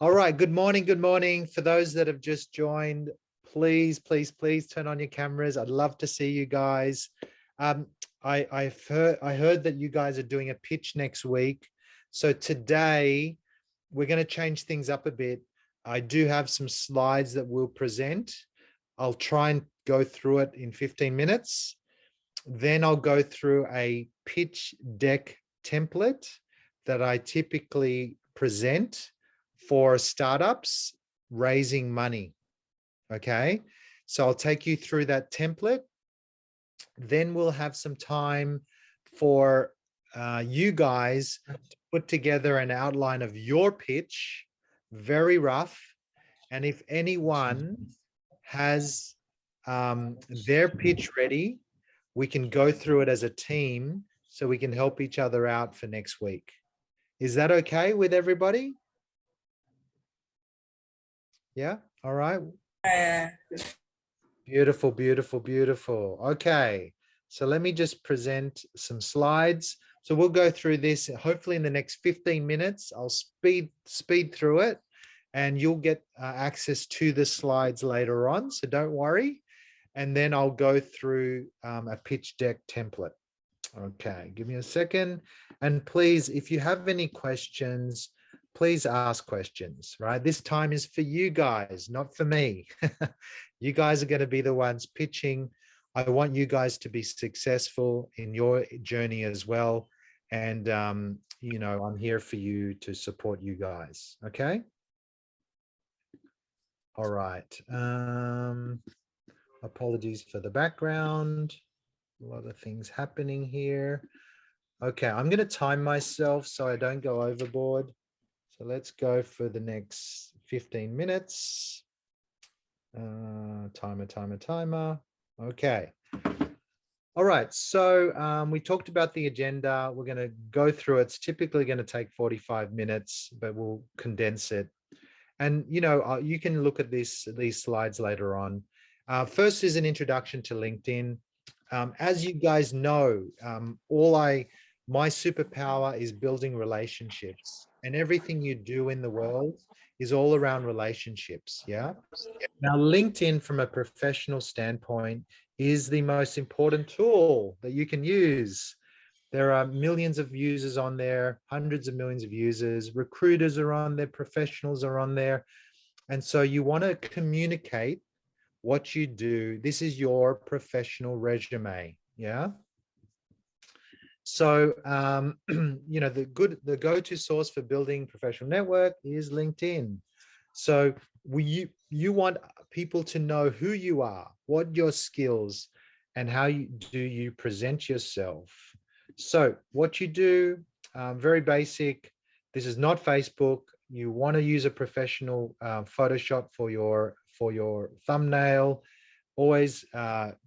All right. Good morning. Good morning. For those that have just joined, please turn on your cameras. I'd love to see you guys. I heard that you guys are doing a pitch next week. So today we're going to change things up a bit. I do have some slides that we'll present. I'll try and go through it in 15 minutes. Then I'll go through a pitch deck template that I typically present for startups raising money. Okay, so I'll take you through that template. Then we'll have some time for you guys to put together an outline of your pitch, very rough. And if anyone has their pitch ready, we can go through it as a team so we can help each other out for next week. Is that okay with everybody? Yeah. All right. Beautiful, beautiful, beautiful. Okay. So let me just present some slides. So we'll go through this hopefully in the next 15 minutes. I'll speed through it and you'll get access to the slides later on. So don't worry. And then I'll go through a pitch deck template. Okay, give me a second. And please, if you have any questions, please ask questions, right? This time is for you guys, not for me. You guys are going to be the ones pitching. I want you guys to be successful in your journey as well. And, you know, I'm here for you to support you guys. Okay. All right. Apologies for the background. A lot of things happening here. Okay, I'm going to time myself so I don't go overboard. So let's go for the next 15 minutes. Timer. Okay. All right. So we talked about the agenda. We're going to go through it. It's typically going to take 45 minutes, but we'll condense it. And, you know, you can look at these slides later on. First is an introduction to LinkedIn. As you guys know, my superpower is building relationships, and everything you do in the world is all around relationships. Yeah. Now, LinkedIn, from a professional standpoint, is the most important tool that you can use. There are millions of users on there, hundreds of millions of users. Recruiters are on there, professionals are on there. And so you want to communicate what you do. This is your professional resume. Yeah. So, you know, the go-to source for building professional network is LinkedIn. So you want people to know who you are, what your skills, and how you present yourself. So what you do, very basic. This is not Facebook. You want to use a professional Photoshop for your thumbnail. Always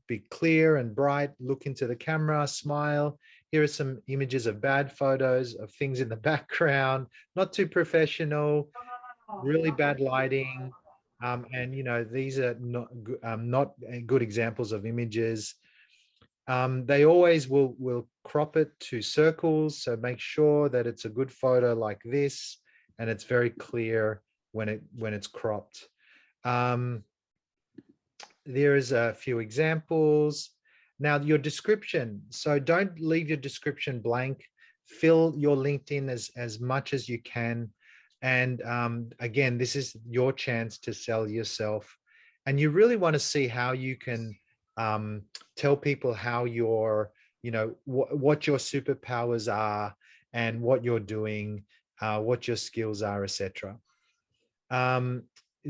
be clear and bright. Look into the camera, smile. Here are some images of bad photos of things in the background. Not too professional. Really bad lighting. And you know, these are not good examples of images. They always will crop it to circles, so make sure that it's a good photo like this and it's very clear when it's cropped. There's a few examples. Now, your description, so don't leave your description blank. Fill your LinkedIn as much as you can. And again, this is your chance to sell yourself. And you really want to see how you can tell people how your, you know, what your superpowers are and what you're doing, what your skills are, etc.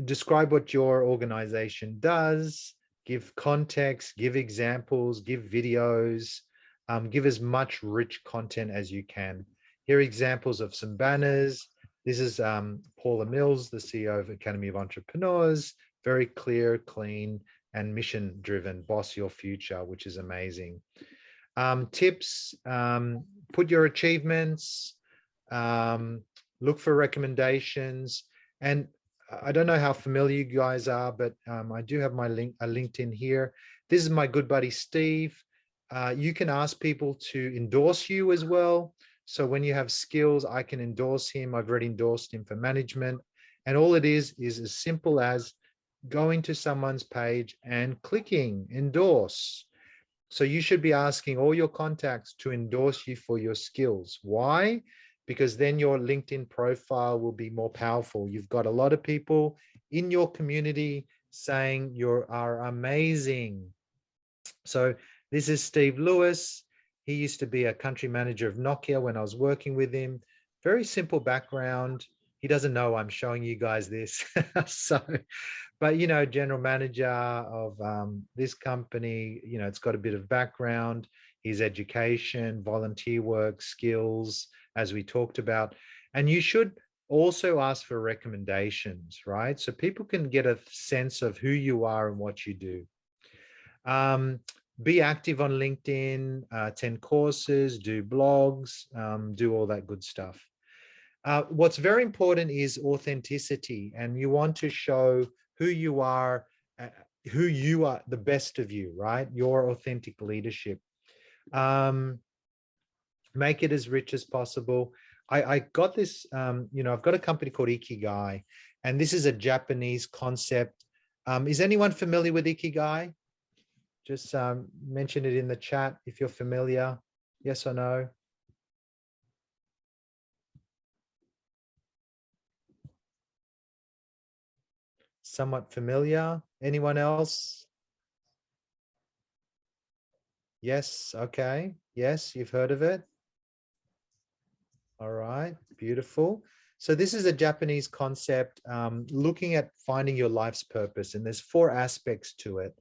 Describe what your organization does, give context, give examples, give videos, give as much rich content as you can. Here are examples of some banners. This is Paula Mills, the CEO of Academy of Entrepreneurs. Very clear, clean, and mission-driven. Boss your future, which is amazing. Tips, put your achievements, look for recommendations. And I don't know how familiar you guys are, but I do have my LinkedIn here. This is my good buddy, Steve. You can ask people to endorse you as well. So when you have skills, I can endorse him. I've already endorsed him for management. And all it is as simple as going to someone's page and clicking endorse. So you should be asking all your contacts to endorse you for your skills. Why? Because then your LinkedIn profile will be more powerful. You've got a lot of people in your community saying you are amazing. So this is Steve Lewis. He used to be a country manager of Nokia when I was working with him. Very simple background. He doesn't know I'm showing you guys this. So, but you know, general manager of this company, you know, it's got a bit of background, his education, volunteer work, skills, as we talked about. And you should also ask for recommendations, right? So people can get a sense of who you are and what you do. Be active on LinkedIn, attend courses, do blogs, do all that good stuff. What's very important is authenticity, and you want to show who you are, the best of you, right? Your authentic leadership. Make it as rich as possible. I got this, you know, I've got a company called Ikigai, and this is a Japanese concept. Is anyone familiar with Ikigai? Just mention it in the chat if you're familiar. Yes or no? Somewhat familiar. Anyone else? Yes. Okay. Yes, you've heard of it. All right. Beautiful. So this is a Japanese concept, looking at finding your life's purpose, and there's 4 aspects to it.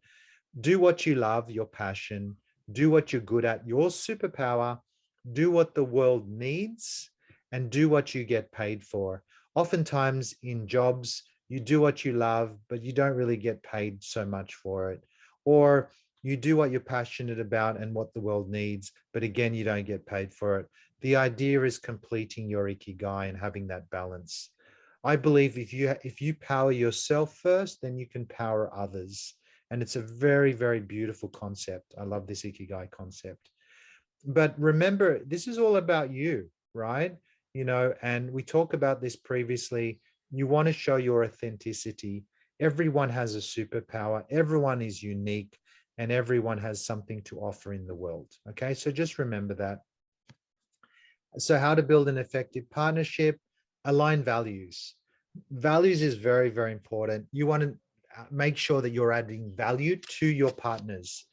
Do what you love, your passion. Do what you're good at, your superpower. Do what the world needs, and do what you get paid for. Oftentimes in jobs, you do what you love, but you don't really get paid so much for it. Or you do what you're passionate about and what the world needs, but again, you don't get paid for it. The idea is completing your ikigai and having that balance. I believe if you power yourself first, then you can power others. And it's a very, very beautiful concept. I love this ikigai concept. But remember, this is all about you, right? You know, and we talked about this previously. You want to show your authenticity. Everyone has a superpower. Everyone is unique, and everyone has something to offer in the world. Okay, so just remember that. So how to build an effective partnership, align values. Values is very, very important. You want to make sure that you're adding value to your partners,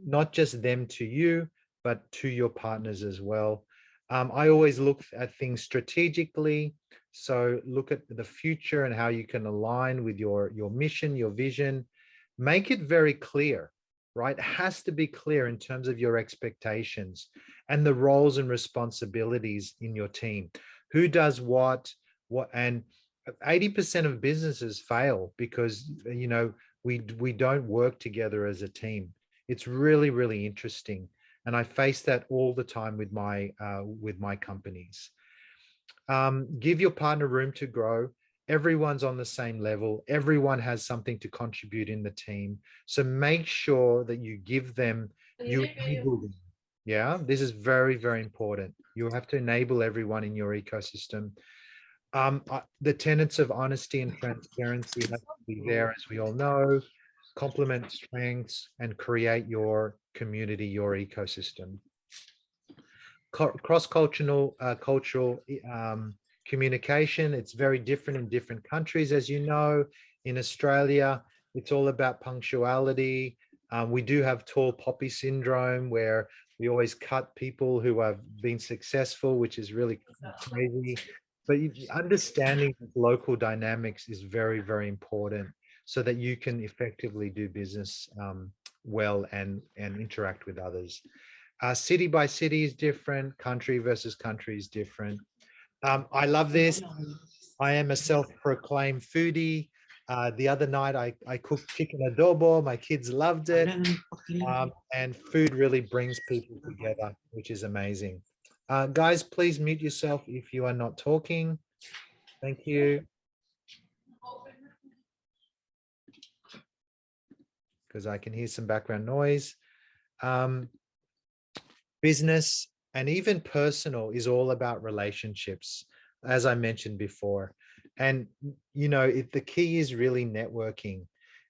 not just them to you, but to your partners as well. I always look at things strategically. So look at the future and how you can align with your mission, your vision. Make it very clear, right? It has to be clear in terms of your expectations and the roles and responsibilities in your team. Who does what, and 80% of businesses fail because, you know, we don't work together as a team. It's really, really interesting. And I face that all the time with my companies. Give your partner room to grow. Everyone's on the same level. Everyone has something to contribute in the team. So make sure that you give them, you enable them. Yeah, this is very, very important. You have to enable everyone in your ecosystem. The tenets of honesty and transparency have to be there, as we all know. Complement strengths and create your community, your ecosystem. Cross-cultural cultural communication. It's very different in different countries, as you know. In Australia, it's all about punctuality. We do have tall poppy syndrome, where we always cut people who have been successful, which is really crazy. But understanding local dynamics is very, very important so that you can effectively do business well and interact with others. City by city is different. Country versus country is different. I love this. I am a self-proclaimed foodie. The other night, I cooked chicken adobo. My kids loved it. And food really brings people together, which is amazing. Guys, please mute yourself if you are not talking. Thank you. Because I can hear some background noise. Business and even personal is all about relationships, as I mentioned before. And, you know, the key is really networking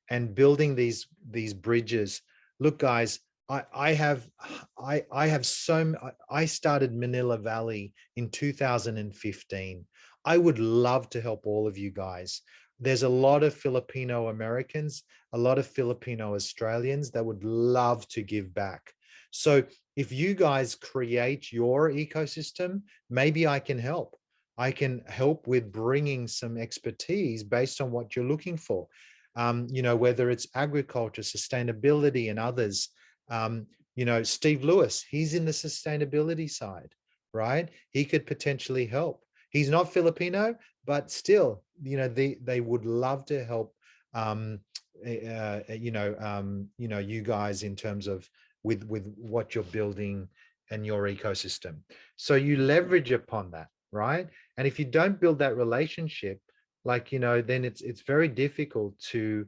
and building these bridges. Look, guys, I have I started Manila Valley in 2015. I would love to help all of you guys. There's a lot of Filipino Americans, a lot of Filipino Australians that would love to give back. So if you guys create your ecosystem, maybe I can help. I can help with bringing some expertise based on what you're looking for. You know, whether it's agriculture, sustainability, and others. You know, Steve Lewis, he's in the sustainability side, right? He could potentially help. He's not Filipino, but still, you know, they would love to help. You know, you guys in terms of with what you're building and your ecosystem. So you leverage upon that, right? And if you don't build that relationship, like, you know, then it's very difficult to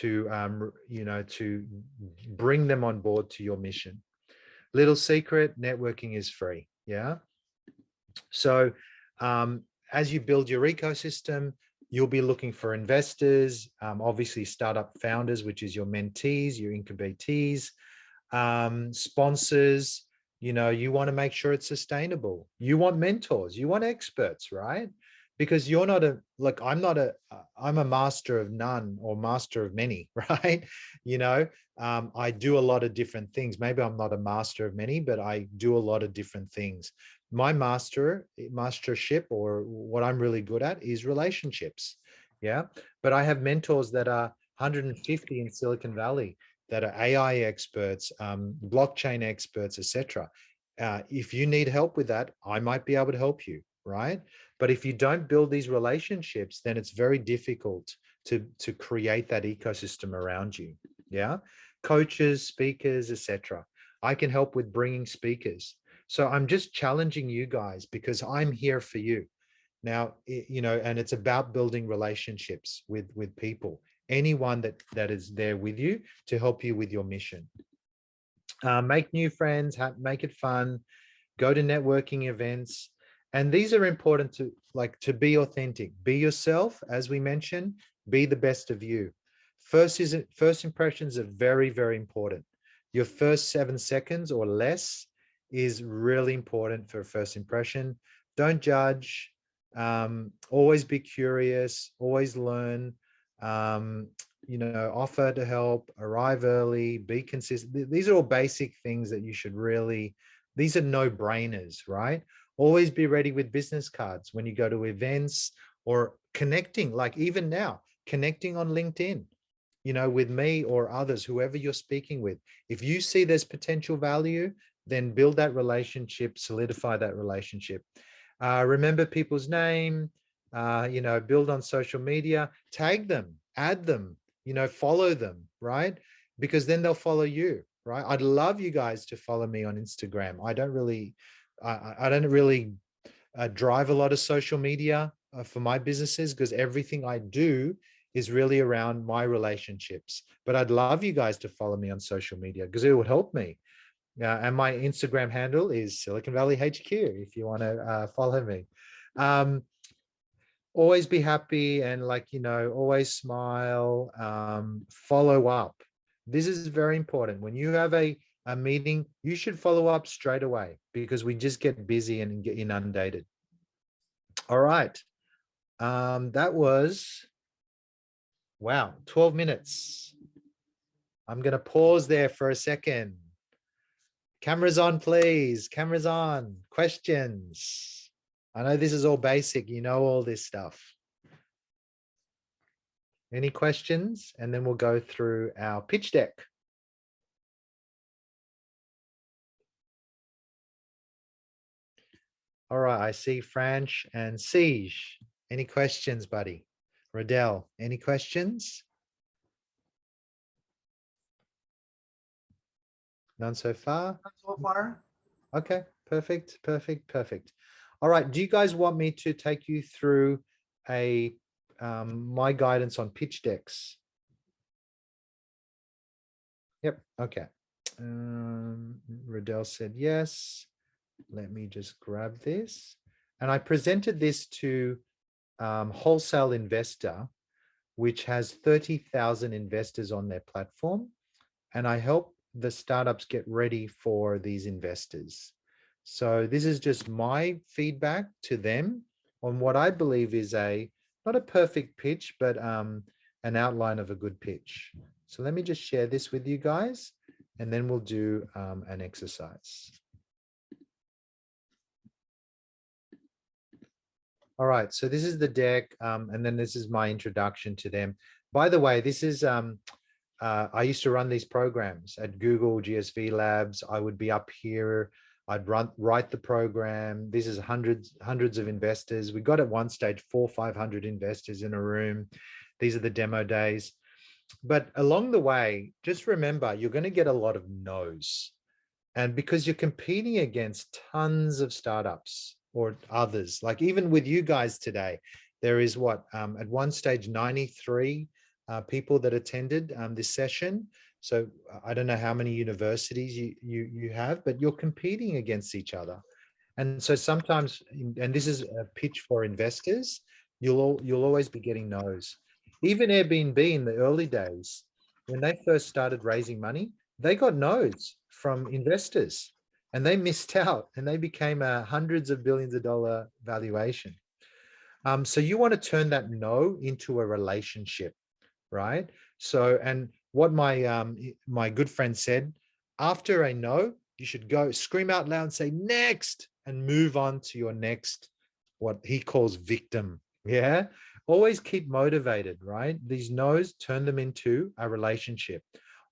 you know, to bring them on board to your mission. Little secret, networking is free. Yeah. So as you build your ecosystem, you'll be looking for investors, obviously startup founders, which is your mentees, your incubatees, sponsors. You know, you want to make sure it's sustainable. You want mentors, you want experts, right? Because you're not a, like, I'm a master of none or master of many, right? You know, I do a lot of different things. Maybe I'm not a master of many, but I do a lot of different things. My mastership, or what I'm really good at, is relationships. Yeah. But I have mentors that are 150 in Silicon Valley, that are AI experts, blockchain experts, etc. If you need help with that, I might be able to help you, right? But if you don't build these relationships, then it's very difficult to create that ecosystem around you. Yeah. Coaches, speakers, etc. I can help with bringing speakers. So I'm just challenging you guys because I'm here for you. Now, you know, and it's about building relationships with people, anyone that is there with you to help you with your mission. Make new friends, make it fun, go to networking events. And these are important to, like, to be authentic, be yourself, as we mentioned, be the best of you. First impressions are very, very important. Your first 7 seconds or less is really important for a first impression. Don't judge. Always be curious, always learn. You know, offer to help, arrive early, be consistent. These are all basic things that you should really, these are no-brainers, right? Always be ready with business cards when you go to events, or connecting, like even now, connecting on LinkedIn, you know, with me or others, whoever you're speaking with. If you see there's potential value, then build that relationship, solidify that relationship. Remember people's name, you know, build on social media, tag them, add them, you know, follow them, right? Because then they'll follow you, right? I'd love you guys to follow me on Instagram. I don't really drive a lot of social media for my businesses, because everything I do is really around my relationships. But I'd love you guys to follow me on social media because it would help me. And my Instagram handle is Silicon Valley HQ if you want to follow me. Always be happy and, like, you know, always smile, follow up. This is very important. When you have a meeting, you should follow up straight away, because we just get busy and get inundated. All right. That was, wow, 12 minutes. I'm going to pause there for a second. Cameras on, please. Cameras on. Questions. I know this is all basic. You know all this stuff. Any questions? And then we'll go through our pitch deck. All right, I see Franch and Siege. Any questions, buddy? Riddell, any questions? None so far? Not so far. Okay, perfect, perfect, perfect. All right, do you guys want me to take you through a my guidance on pitch decks? Yep, okay. Riddell said yes. Let me just grab this. And I presented this to wholesale investor which has 30,000 investors on their platform, and I help the startups get ready for these investors. So this is just my feedback to them on what I believe is not a perfect pitch, but an outline of a good pitch. So let me just share this with you guys, and then we'll do an exercise. All right, so this is the deck, and then this is my introduction to them. By the way, this is, I used to run these programs at Google, GSV Labs. I would be up here. I'd write the program. This is hundreds of investors. We got at one stage 400-500 investors in a room. These are the demo days. But along the way, just remember, you're going to get a lot of no's. And because you're competing against tons of startups or others, like even with you guys today, there is what, at one stage, 93 people that attended this session. So I don't know how many universities you have, but you're competing against each other. And so sometimes, and this is a pitch for investors, you'll always be getting no's. Even Airbnb in the early days, when they first started raising money, they got no's from investors and they missed out and they became a hundreds of billions of dollar valuation. So you want to turn that no into a relationship, right? So, and what my good friend said, after a no, you should go scream out loud and say next and move on to your next, what he calls victim. Yeah. Always keep motivated, right? These no's, turn them into a relationship.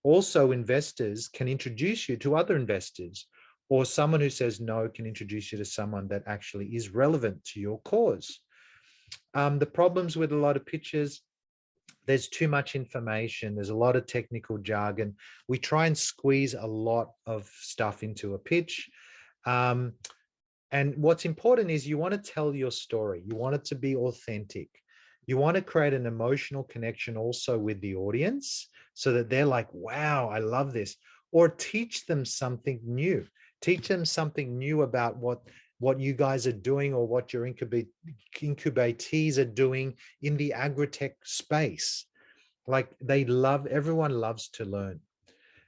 Also, investors can introduce you to other investors, or someone who says no can introduce you to someone that actually is relevant to your cause. The problems with a lot of pitches, there's too much information. There's a lot of technical jargon. We try and squeeze a lot of stuff into a pitch. And what's important is you want to tell your story. You want it to be authentic. You want to create an emotional connection also with the audience so that they're like, wow, I love this. Or teach them something new. Teach them something new about what you guys are doing or what your incubatees are doing in the agri-tech space. Like everyone loves to learn.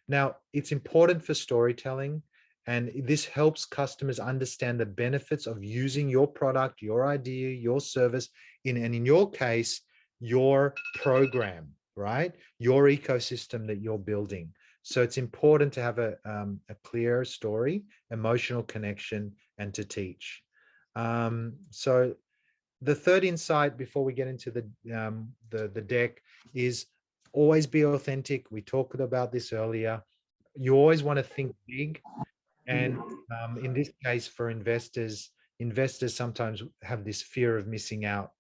Now, it's important for storytelling, and this helps customers understand the benefits of using your product, your idea, your service, and in your case, your program, right? Your ecosystem that you're building. So it's important to have a clear story, emotional connection, and to teach. So the third insight before we get into the deck is always be authentic. We talked about this earlier. You always want to think big. And in this case, for investors sometimes have this fear of missing out.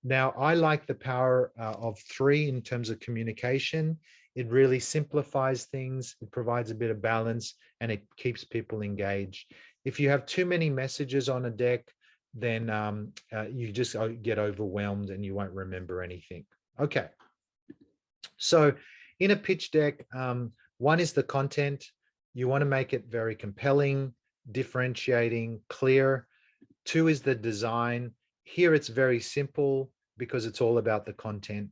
Now, I like the power of 3 in terms of communication. It really simplifies things. It provides a bit of balance and it keeps people engaged. If you have too many messages on a deck, then you just get overwhelmed and you won't remember anything. Okay. So in a pitch deck, 1 is the content. You want to make it very compelling, differentiating, clear. 2 is the design. Here it's very simple because it's all about the content.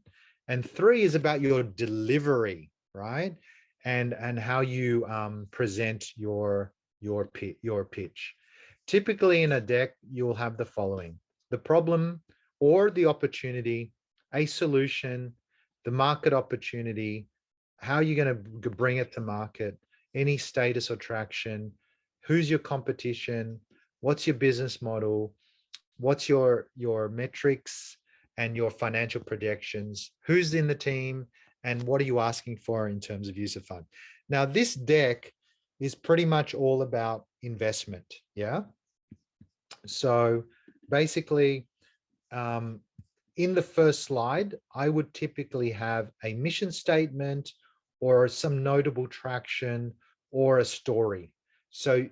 And 3 is about your delivery, right? And how you present your pitch. Typically in a deck, you'll have the following: the problem or the opportunity, a solution, the market opportunity, how you're going to bring it to market, any status or traction, who's your competition, what's your business model, what's your metrics and your financial projections, who's in the team, and what are you asking for in terms of use of fund. Now, this deck is pretty much all about investment. Yeah. So basically, in the first slide, I would typically have a mission statement or some notable traction or a story. So,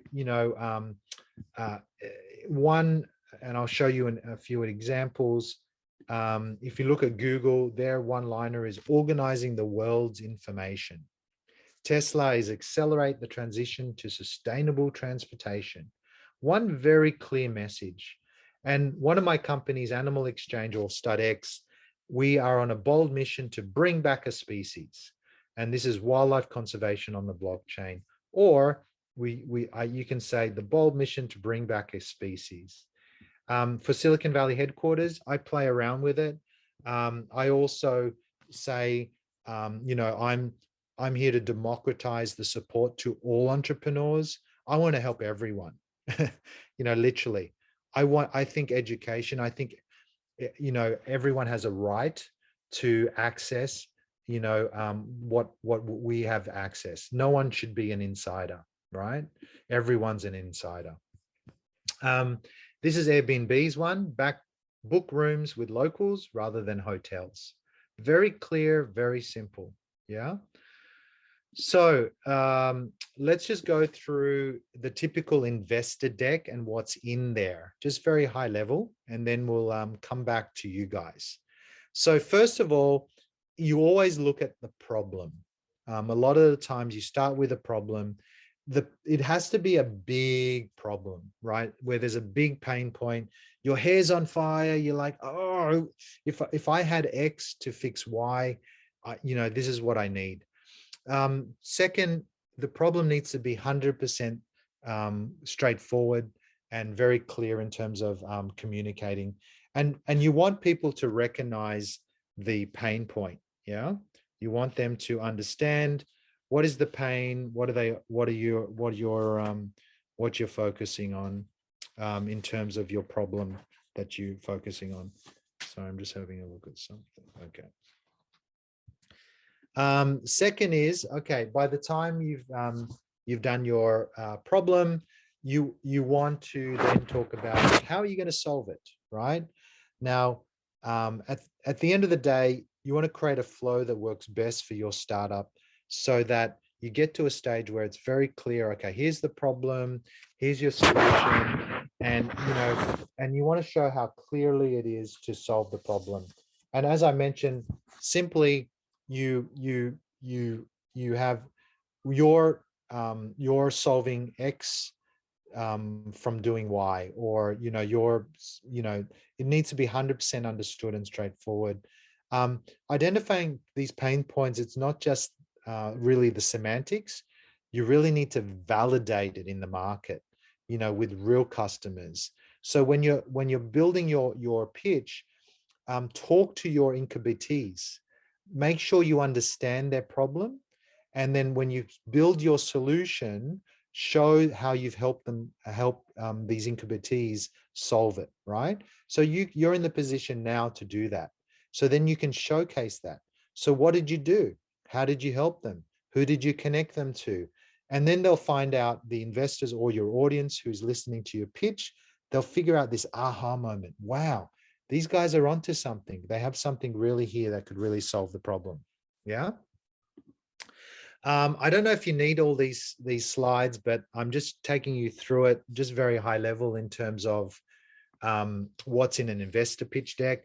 one, and I'll show you a few examples. If you look at Google, their one-liner is organizing the world's information. Tesla is accelerate the transition to sustainable transportation. One very clear message. And one of my companies, Animal Exchange or StudX, we are on a bold mission to bring back a species. And this is wildlife conservation on the blockchain. Or you can say the bold mission to bring back a species. For Silicon Valley headquarters, I play around with it. I also say, I'm here to democratize the support to all entrepreneurs. I want to help everyone, literally. I think education, I think, everyone has a right to access, what we have access. No one should be an insider, right? Everyone's an insider. This is Airbnb's one, book rooms with locals rather than hotels. Very clear, very simple. Yeah. So let's just go through the typical investor deck and what's in there, just very high level, and then we'll come back to you guys. So first of all, you always look at the problem. A lot of the times you start with a problem. It has to be a big problem, right? Where there's a big pain point. Your hair's on fire. You're like, oh, if I had X to fix Y, this is what I need. Second, the problem needs to be 100% straightforward and very clear in terms of communicating. And you want people to recognize the pain point. Yeah. You want them to understand what is the pain, what you're focusing on in terms of your problem that you're focusing on. So I'm just having a look at something. Okay. Second is, okay, by the time you've done your problem, you want to then talk about how are you going to solve it, right? Now, at the end of the day, you want to create a flow that works best for your startup so that you get to a stage where it's very clear, okay, here's the problem, here's your solution, and you want to show how clearly it is to solve the problem. And as I mentioned, simply you have you're solving X from doing Y, or it needs to be 100% understood and straightforward. Identifying these pain points, it's not just really the semantics. You really need to validate it in the market, with real customers. So when you're building your pitch, talk to your incubatees. Make sure you understand their problem. And then when you build your solution, show how you've helped these incubatees solve it, right? So you're in the position now to do that. So then you can showcase that. So what did you do? How did you help them? Who did you connect them to? And then they'll find out, the investors or your audience who's listening to your pitch, they'll figure out this aha moment. Wow, these guys are onto something. They have something really here that could really solve the problem. Yeah. I don't know if you need all these slides, but I'm just taking you through it, just very high level in terms of what's in an investor pitch deck.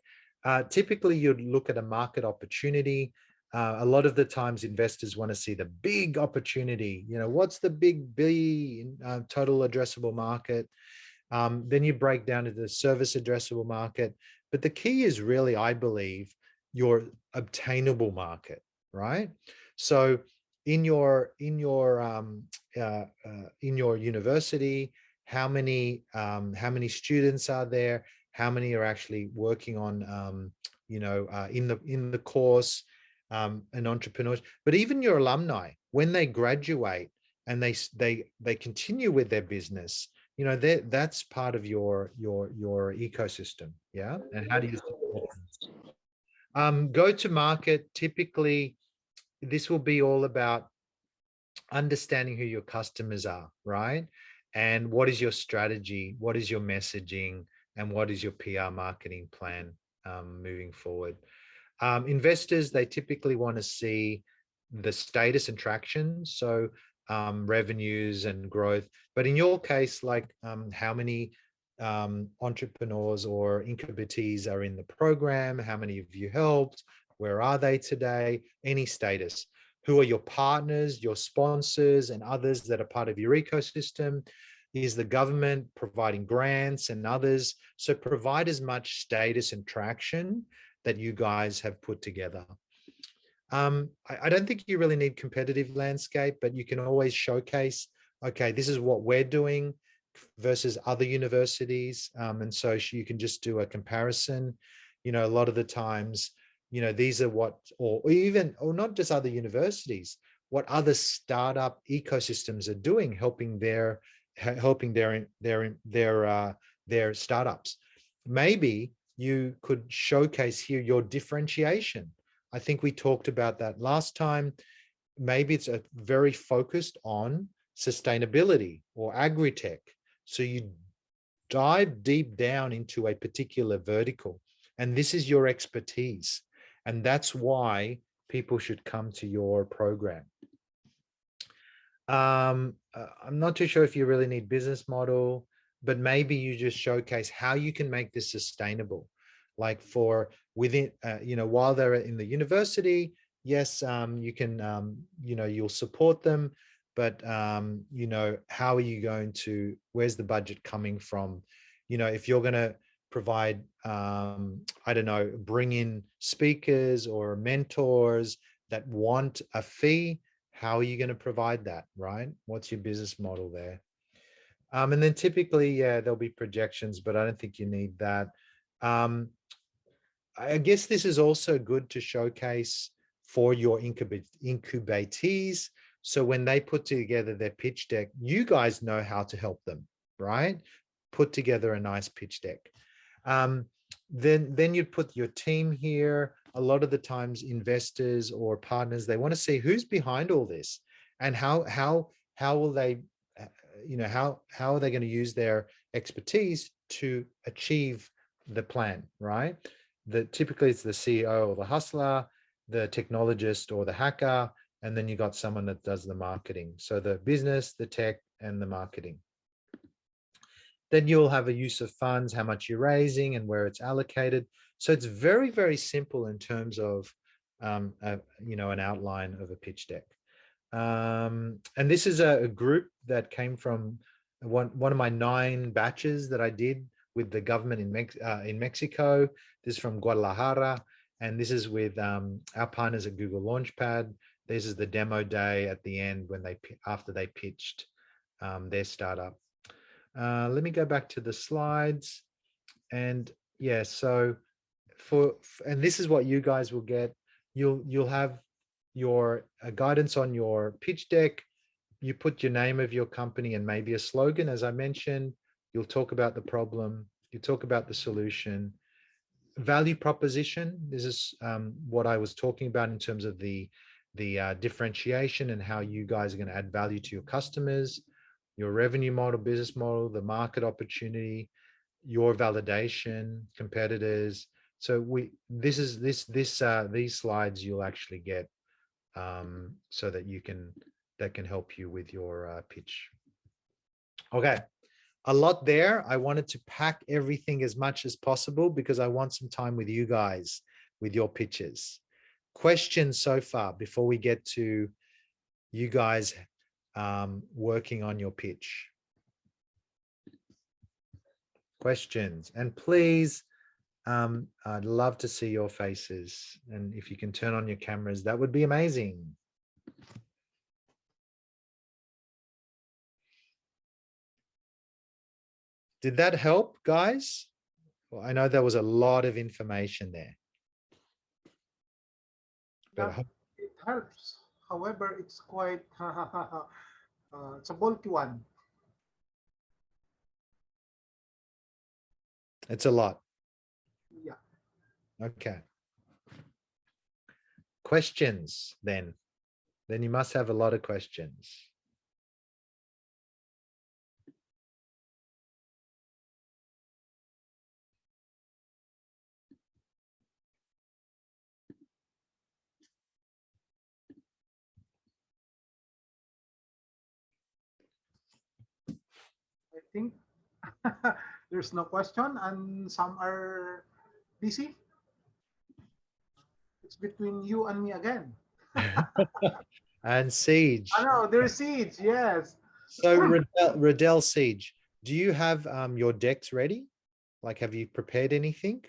Typically, you'd look at a market opportunity. A lot of the times investors want to see the big opportunity. What's the big B, total addressable market? Then you break down into the service addressable market. But the key is really, I believe, your obtainable market, right? So in your university, how many students are there? How many are actually working on in the course, and entrepreneurs? But even your alumni, when they graduate and they continue with their business, that's part of your ecosystem. Yeah. And how do you support them? Go to market, typically this will be all about understanding who your customers are, right? And what is your strategy? What is your messaging? And what is your PR marketing plan moving forward? Investors, they typically want to see the status and traction. So revenues and growth. But in your case, like how many entrepreneurs or incubatees are in the program? How many have you helped? Where are they today? Any status? Who are your partners, your sponsors, and others that are part of your ecosystem? is the government providing grants and others. So provide as much status and traction that you guys have put together. I don't think you really need competitive landscape, but you can always showcase, okay, this is what we're doing versus other universities. And so you can just do a comparison. You know, a lot of the times, you know, these are what, or not just other universities, what other startup ecosystems are doing, helping their startups. Maybe you could showcase here your differentiation. I think we talked about that last time. Maybe it's a very focused on sustainability or agri-tech. So you dive deep down into a particular vertical, and this is your expertise. And that's why people should come to your program. I'm not too sure if you really need business model, but maybe you just showcase how you can make this sustainable. Like for within, you know, while they're in the university, yes, you can, you know, you'll support them, but, you know, how are you going to, where's the budget coming from? You know, if you're going to provide, I don't know, bring in speakers or mentors that want a fee, how are you going to provide that, right? What's your business model there? And then typically, yeah, there'll be projections, but I don't think you need that. I guess this is also good to showcase for your incubatees. So when they put together their pitch deck, you guys know how to help them, right? Put together a nice pitch deck. Then you'd put your team here. A lot of the times investors or partners, they want to see who's behind all this and how will they, you know, how are they going to use their expertise to achieve the plan, right? Typically it's the CEO or the hustler, the technologist or the hacker, and then you got someone that does the marketing. So the business, the tech, and the marketing. Then you'll have a use of funds, how much you're raising and where it's allocated. So it's very, very simple in terms of, you know, an outline of a pitch deck. And this is a group that came from one of my 9 batches that I did with the government in Mexico. This is from Guadalajara, and this is with our partners at Google Launchpad. This is the demo day at the end when after they pitched their startup. Let me go back to the slides, and yeah, so and this is what you guys will get. You'll have your guidance on your pitch deck. You put your name of your company and maybe a slogan, as I mentioned. You'll talk about the problem. You talk about the solution. Value proposition. This is what I was talking about in terms of the differentiation and how you guys are going to add value to your customers, your revenue model, business model, the market opportunity, your validation, competitors. So these slides you'll actually get so that that can help you with your pitch. Okay, a lot there. I wanted to pack everything as much as possible because I want some time with you guys with your pitches. Questions so far before we get to you guys working on your pitch? Questions? And please, I'd love to see your faces. And if you can turn on your cameras, that would be amazing. Did that help, guys? Well, I know there was a lot of information there. But it helps. However, it's quite it's a bulky one. It's a lot. Yeah. Okay. Questions then. Then you must have a lot of questions. I think there's no question, and some are busy. It's between you and me again. And Siege. I know there's Siege. Yes. So Riddell Siege, do you have your decks ready? Like, have you prepared anything?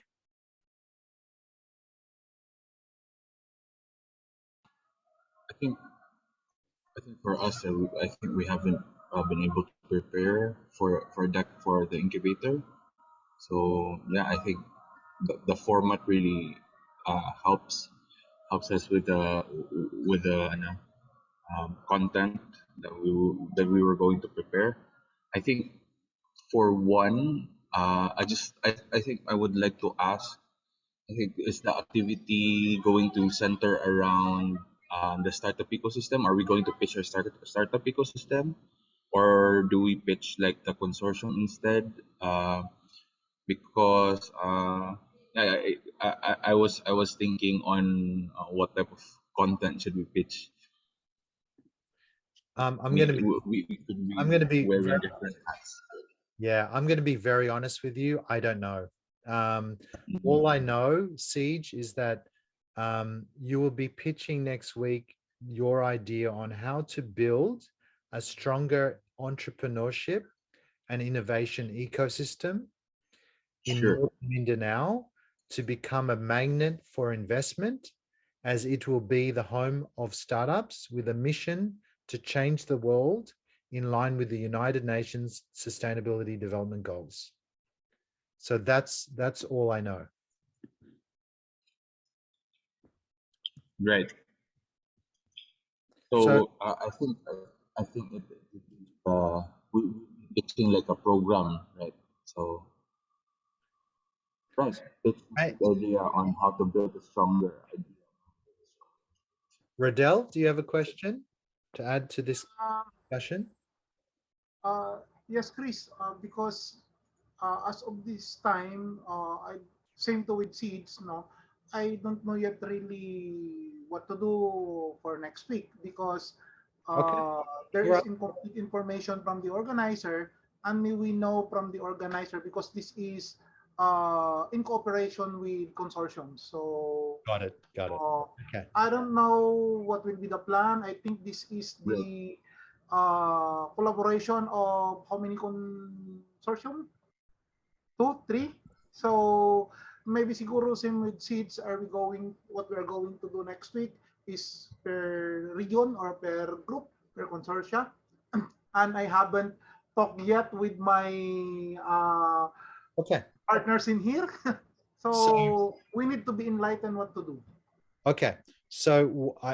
I think for us, I think we haven't been able to prepare for deck for the incubator. So yeah, I think the format really helps us with the content that we were going to prepare. I think for one, I think I would like to ask. I think is the activity going to center around the startup ecosystem? Are we going to pitch our startup ecosystem, or do we pitch like the consortium instead? Because I was thinking on what type of content should we pitch. I'm We going to be we could I'm be going to be wearing different hats. Yeah, I'm going to be very honest with you. I don't know. All I know, Siege, is that you will be pitching next week your idea on how to build a stronger entrepreneurship and innovation ecosystem in Sure. North Mindanao to become a magnet for investment, as it will be the home of startups with a mission to change the world in line with the United Nations Sustainability Development Goals. So that's all I know. Right. So So I think we pitching like a program, right? So right, it's hey, the idea on how to build a stronger idea. Riddell, do you have a question to add to this Uh, discussion? yes, Chris, because as of this time, same to with seeds, no, I don't know yet really what to do for next week because Okay. uh, there All right. is incomplete information from the organizer, and we know from the organizer because this is in cooperation with consortium. So Got it. Got it. uh, Okay. I don't know what will be the plan. I think this is Right. the collaboration of how many consortium? Two, three. So maybe siguro same with seeds. Are we going? What we are going to do next week is per region or per group, per consortia. And I haven't talked yet with my Okay. partners in here. So So we need to be enlightened what to do. okay. So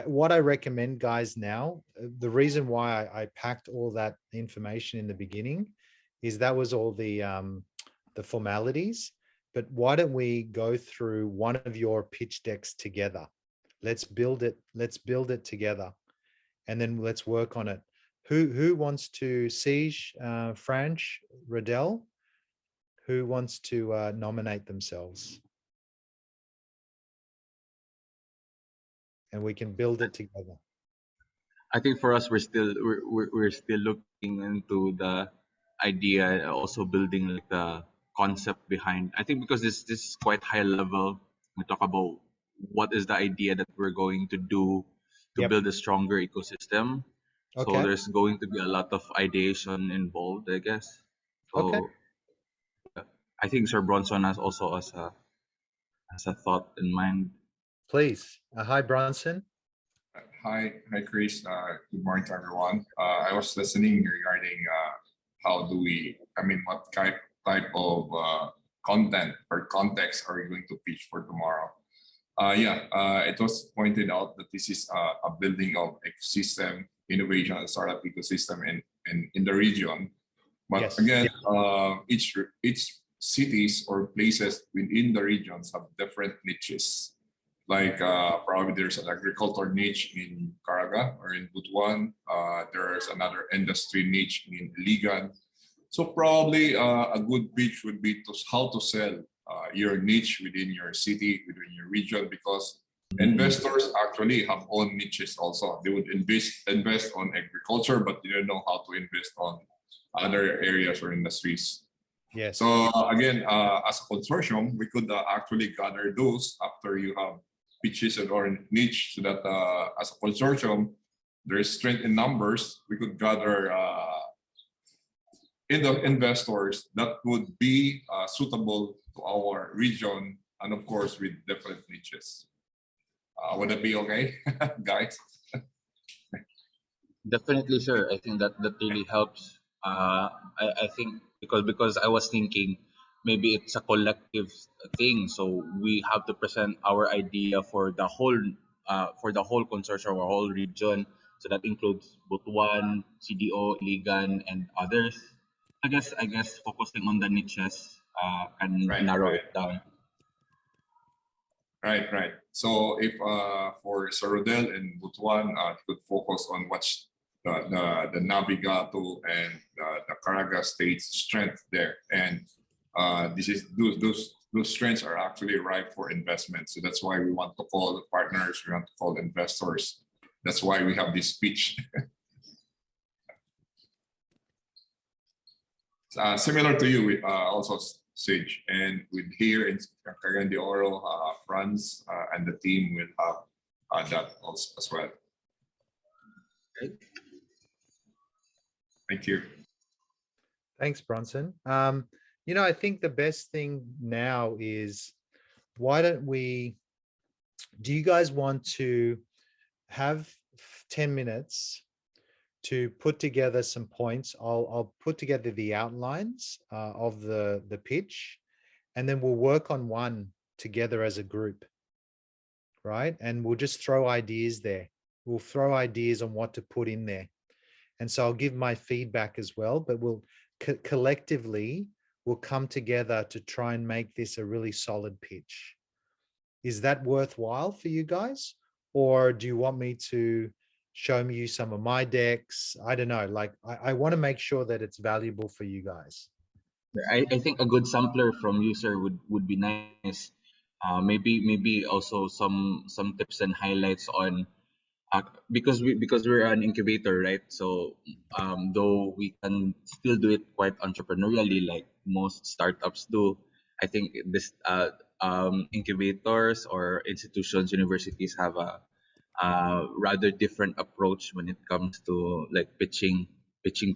what I recommend, guys, now, the reason why I packed all that information in the beginning is that was all the formalities. But why don't we go through one of your pitch decks together? Let's build it. Let's build it together, and then let's work on it. Who wants to siege? Franch, Riddell, who wants to nominate themselves? And we can build it together. I think for us, we're still looking into the idea, and also building like the concept behind. I think because this is quite high level. We talk about what is the idea that we're going to do to Yep. build a stronger ecosystem. So Okay. there's going to be a lot of ideation involved, I guess. Okay. So I think Sir Bronson has also as a thought in mind. Please. Hi, Bronson. Hi, Chris. Good morning to everyone. I was listening regarding how do we, I mean, what type of content or context are we going to pitch for tomorrow? It was pointed out that this is a building of ecosystem, innovation, and startup ecosystem in the region. But Yes. again, each cities or places within the regions have different niches. Like probably there's an agriculture niche in Caraga or in Butuan. There's another industry niche in Iligan. So probably a good pitch would be to how to sell your niche within your city, within your region, because investors actually have own niches also. They would invest on agriculture, but they don't know how to invest on other areas or industries. Yes. So again, as a consortium, we could actually gather those after you have pitches or niche, so that as a consortium, there is strength in numbers. We could gather investors that would be suitable to our region, and of course with different niches. Would that be okay, guys? Definitely, sir. I think that really helps. I think because I was thinking maybe it's a collective thing, so we have to present our idea for the whole consortium or whole region. So that includes Butuan, CDO, Iligan, and others. I guess focusing on the niches can Right, narrow right. it down. Right. So if for Sarodel and Butuan, could focus on what's the Navigato and the Caraga state's strength there, and this is those strengths are actually ripe for investment. So that's why we want to call partners, we want to call investors. That's why we have this speech. Similar to you, also Sage, and with here in Cagayan de Oro, Franz and the team will have that also as well. Right? Thank you. Thanks, Bronson. I think the best thing now is, do you guys want to have 10 minutes to put together some points? I'll put together the outlines of the pitch, and then we'll work on one together as a group, right? And we'll just throw ideas there. We'll throw ideas on what to put in there. And so I'll give my feedback as well, but we'll collectively we'll come together to try and make this a really solid pitch. Is that worthwhile for you guys? Or do you want me to show you some of my decks? I don't know. Like, I want to make sure that it's valuable for you guys. I think a good sampler from you, sir, would be nice. Maybe also some tips and highlights on because we're an incubator, right? So though we can still do it quite entrepreneurially, like most startups do, I think this incubators or institutions, universities have a rather different approach when it comes to like pitching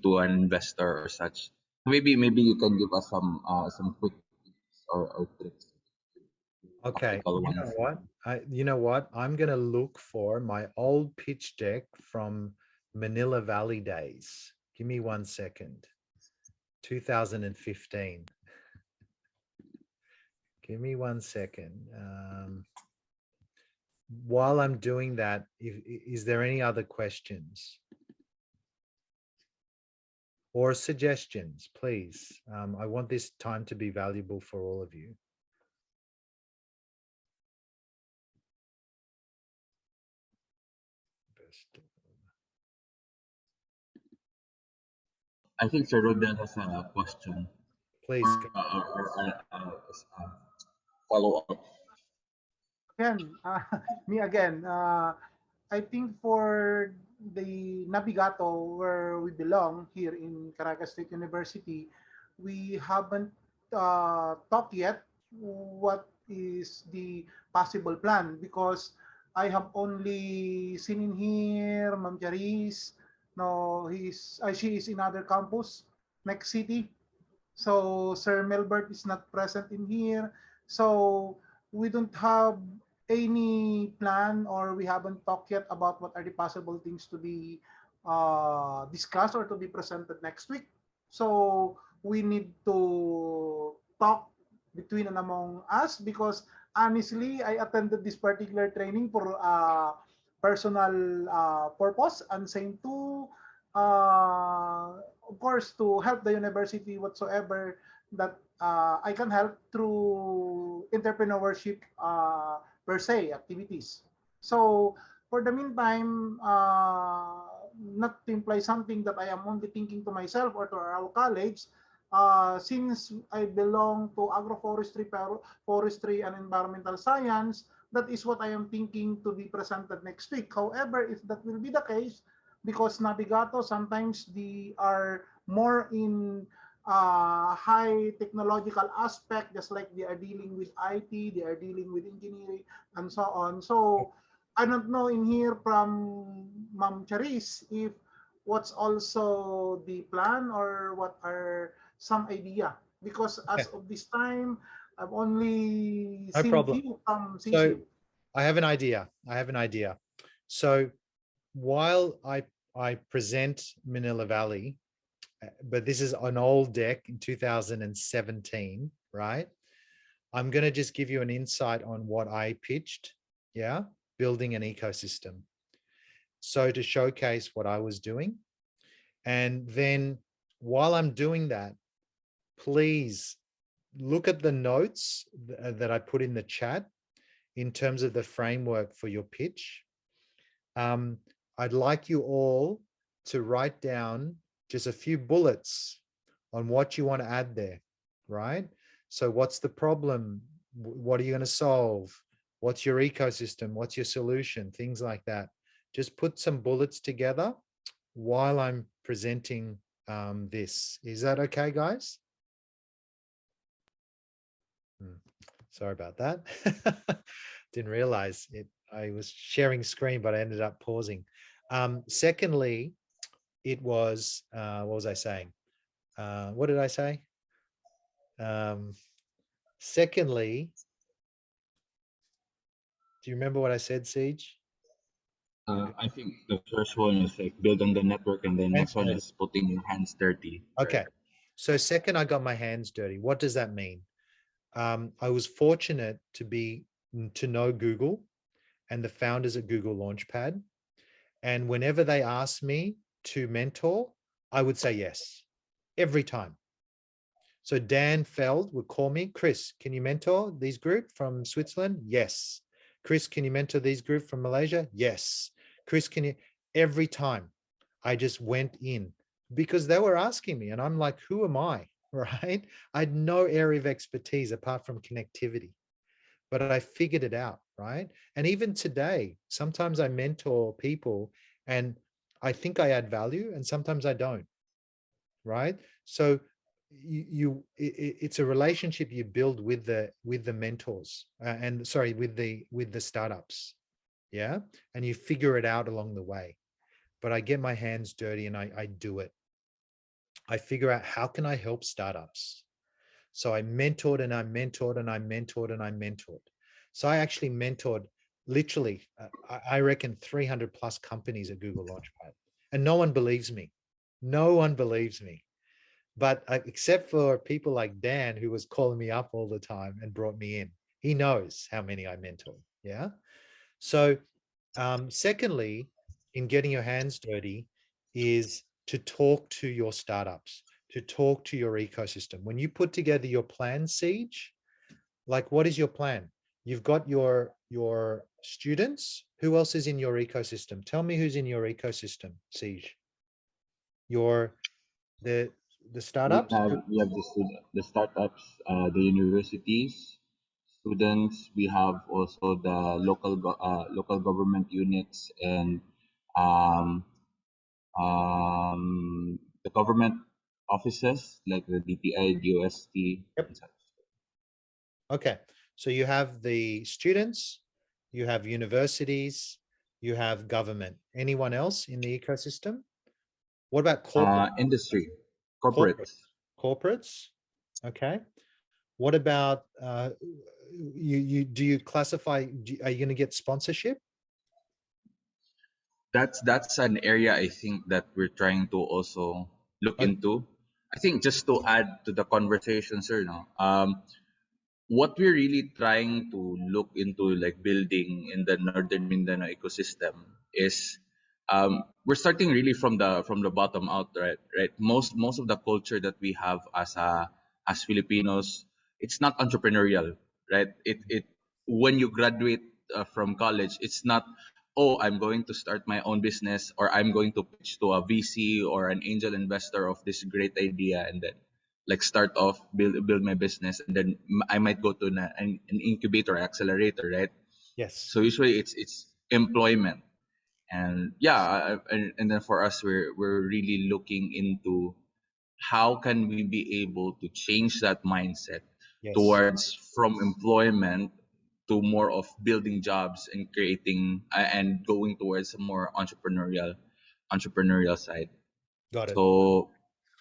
to an investor or such. Maybe you can give us some quick tips or tricks. Okay. Practical You know ones. what? I'm going to look for my old pitch deck from Manila Valley days. Give me 1 second. 2015. Give me 1 second. While I'm doing that, is there any other questions or suggestions, please? I want this time to be valuable for all of you. I think Sir Rodel has a question Please. follow up. Again, me again. I think for the Navigato, where we belong here in Caracas State University, we haven't talked yet what is the possible plan, because I have only seen in here Ma'am Charis. No, she is in other campus, next city. So Sir Melbert is not present in here. So we don't have any plan, or we haven't talked yet about what are the possible things to be discussed or to be presented next week. So we need to talk between and among us, because honestly, I attended this particular training for personal purpose, and same to of course, to help the university whatsoever that I can help through entrepreneurship per se activities. So for the meantime, not to imply something that I am only thinking to myself or to our colleagues, since I belong to agroforestry, forestry, and environmental science, that is what I am thinking to be presented next week. However, if that will be the case, because Navigato sometimes they are more in high technological aspect, just like they are dealing with IT, they are dealing with engineering, and so on. So I don't know in here from Ma'am Charis if what's also the plan, or what are some idea? Because Okay, as of this time, I've only no seen problem. few from So CC. I have an idea. So while I present Manila Valley, but this is an old deck in 2017, right? I'm going to just give you an insight on what I pitched. Yeah. Building an ecosystem. So to showcase what I was doing. And then while I'm doing that, please look at the notes that I put in the chat in terms of the framework for your pitch. I'd like you all to write down just a few bullets on what you want to add there, right? So what's the problem? What are you going to solve? What's your ecosystem? What's your solution? Things like that. Just put some bullets together while I'm presenting this. Is that okay, guys? Sorry about that. Didn't realize it. I was sharing screen, but I ended up pausing. Secondly, it was, what was I saying? What did I say? Secondly, do you remember what I said, Siege? I think the first one is like build on the network, and then Hands next one dirty. is putting your hands dirty. Okay. So second, I got my hands dirty. What does that mean? I was fortunate to know Google and the founders at Google Launchpad. And whenever they asked me to mentor, I would say yes, every time. So Dan Feld would call me, Chris, can you mentor these group from Switzerland? Yes. Chris, can you mentor these group from Malaysia? Yes. Chris, can you? Every time I just went in because they were asking me and I'm like, who am I? Right? I had no area of expertise apart from connectivity, but I figured it out. Right? And even today, sometimes I mentor people and I think I add value and sometimes I don't. Right? So it's a relationship you build with the mentors and sorry, with the startups. Yeah. And you figure it out along the way. But I get my hands dirty and I do it. I figure out how can I help startups. So I mentored and I mentored and I mentored and I mentored. So I actually mentored literally, I reckon 300 plus companies at Google Launchpad. And no one believes me. No one believes me. But except for people like Dan, who was calling me up all the time and brought me in, he knows how many I mentored. Yeah. So, secondly, in getting your hands dirty, is to talk to your startups, to talk to your ecosystem. When you put together your plan, Siege, like what is your plan? You've got your students. Who else is in your ecosystem? Tell me who's in your ecosystem, Siege. Your the startups. We have the startups, the universities, students. We have also the local government units, and um, the government offices like the DTI, DOST, Yep. and such. Okay, so you have the students, you have universities, you have government. Anyone else in the ecosystem? What about Industry, corporate, corporates. corporates? Okay. What about you? Do you classify? Are you going to get sponsorship? That's an area I think that we're trying to also look Okay. into. I think just to add to the conversation, sir, no, what we're really trying to look into, like building in the northern Mindanao ecosystem, is we're starting really from the bottom out, right. Most of the culture that we have as Filipinos, it's not entrepreneurial, right. It when you graduate from college, it's not, oh, I'm going to start my own business, or I'm going to pitch to a VC or an angel investor of this great idea, and then like start off, build my business, and then I might go to an incubator or accelerator, right. Yes. So usually it's employment. And yeah, and then for us, we're really looking into how can we be able to change that mindset Yes. towards from employment to more of building jobs and creating and going towards a more entrepreneurial side. Got it. So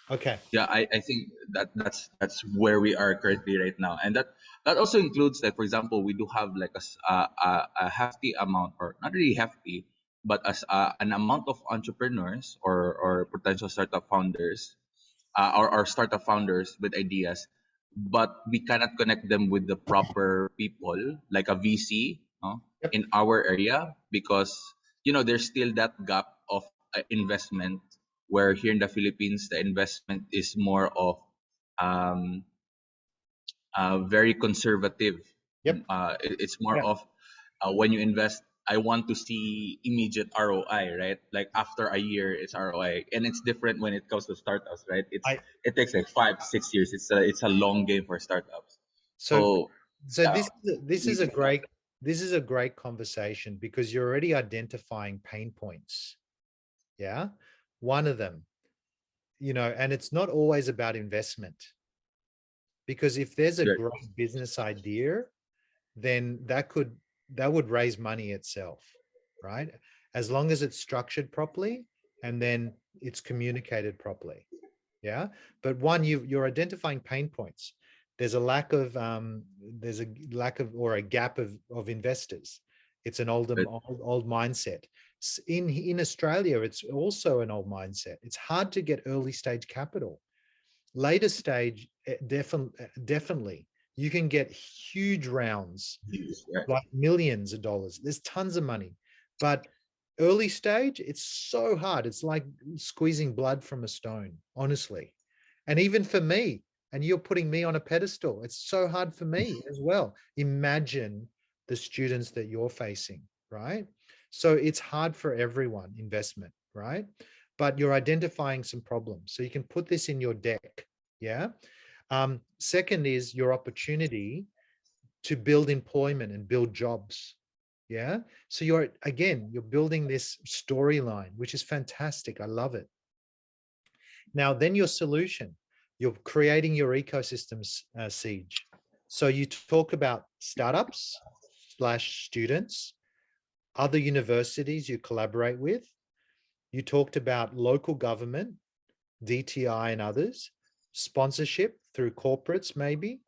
Okay. yeah, I think that's where we are currently right now, and that also includes, like, for example, we do have like a hefty amount, or not really hefty, but as an amount of entrepreneurs or potential startup founders, or startup founders with ideas, but we cannot connect them with the proper people, like a VC, Yep. in our area, because there's still that gap of investment, where here in the Philippines the investment is more of um, very conservative. Yep. It's more Yeah. of, when you invest, I want to see immediate ROI, right? Like after a year, it's ROI, and it's different when it comes to startups, right? I It takes like 5 6 years. It's a long game for startups. so So so yeah, this is a great conversation because you're already identifying pain points. Yeah. One of them, and it's not always about investment, because if there's a right, great business idea, then that would raise money itself, right? As long as it's structured properly and then it's communicated properly. Yeah. But one, you're identifying pain points. There's a lack of or a gap of investors. It's an right, old mindset. In Australia, it's also an old mindset. It's hard to get early stage capital. Later stage, definitely you can get huge rounds, right. like millions of dollars. There's tons of money, but early stage, it's so hard. It's like squeezing blood from a stone, honestly. And even for me, and you're putting me on a pedestal, it's so hard for me as well. Imagine the students that you're facing, right? So it's hard for everyone, investment, right? But you're identifying some problems. So you can put this in your deck. Yeah. Second is your opportunity to build employment and build jobs. Yeah. So you're building this storyline, which is fantastic. I love it. Now, then your solution, you're creating your ecosystems, Siege. So you talk about startups / students, other universities you collaborate with. You talked about local government, DTI and others, sponsorship through corporates maybe,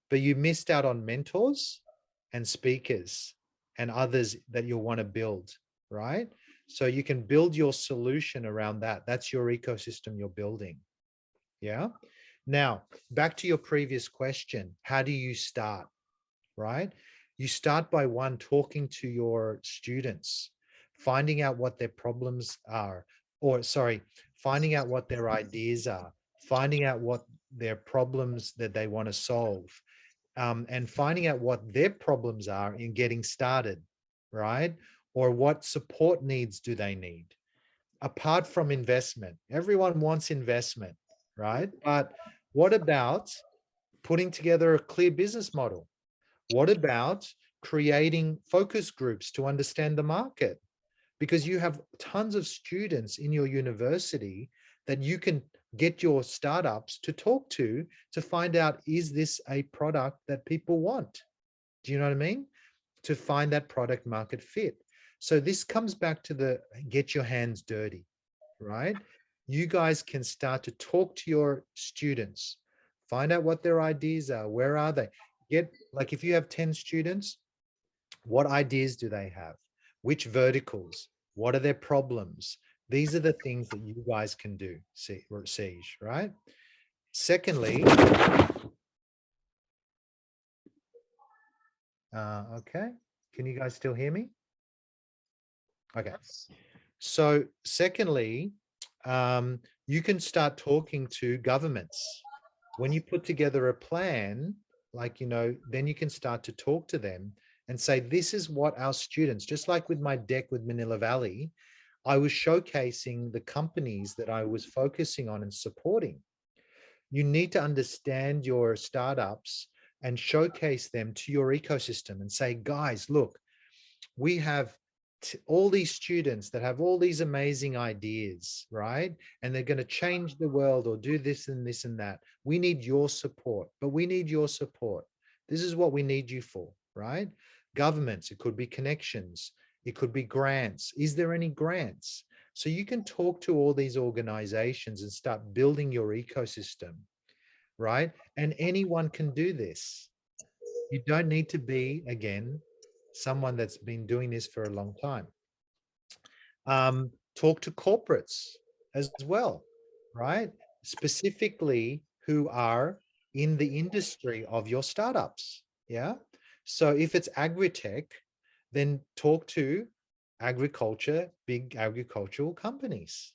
but you missed out on mentors and speakers and others that you'll want to build, right? So you can build your solution around that. That's your ecosystem you're building. Yeah. Now, back to your previous question, how do you start, right? You start by one, talking to your students, finding out what their problems are, or sorry, finding out what their ideas are, finding out what their problems that they want to solve, and finding out what their problems are in getting started, right? Or what support needs do they need? Apart from investment, everyone wants investment, right? But what about putting together a clear business model? What about creating focus groups to understand the market? Because you have tons of students in your university that you can get your startups to talk to find out, is this a product that people want? Do you know what I mean? To find that product market fit. So this comes back to the get your hands dirty, right? You guys can start to talk to your students, find out what their ideas are, where are they? Get, like, if you have 10 students, what ideas do they have? Which verticals? What are their problems? These are the things that you guys can do, Siege, right? Secondly, okay, can you guys still hear me? Okay. Yes. So secondly, you can start talking to governments. When you put together a plan, like, then you can start to talk to them and say, this is what our students, just like with my deck with Manila Valley, I was showcasing the companies that I was focusing on and supporting. You need to understand your startups and showcase them to your ecosystem and say, guys, look, we have all these students that have all these amazing ideas, right? And they're going to change the world or do this and this and that. We need your support, but we need your support. This is what we need you for, right? Governments, it could be connections, it could be grants. Is there any grants? So you can talk to all these organizations and start building your ecosystem, right? And anyone can do this. You don't need to be, again, someone that's been doing this for a long time. Talk to corporates as well, right? Specifically who are in the industry of your startups. Yeah. So if it's agri-tech, then talk to big agricultural companies,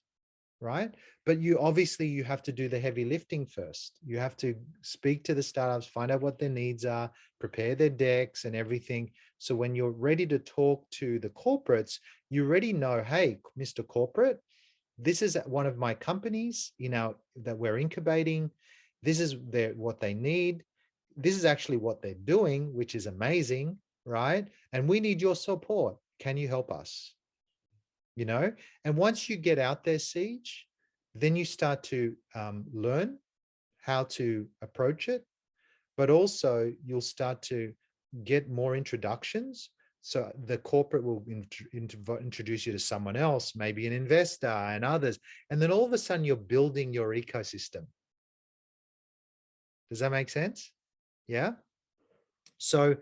right? But you obviously you have to do the heavy lifting first. You have to speak to the startups, find out what their needs are, prepare their decks and everything. So when you're ready to talk to the corporates, you already know, hey, Mr. Corporate, this is one of my companies, that we're incubating. This is what they need. This is actually what they're doing, which is amazing, right? And we need your support. Can you help us? And once you get out there, Siege, then you start to learn how to approach it, but also you'll start to get more introductions. So the corporate will introduce you to someone else, maybe an investor and others. And then all of a sudden you're building your ecosystem. Does that make sense? Yeah. So,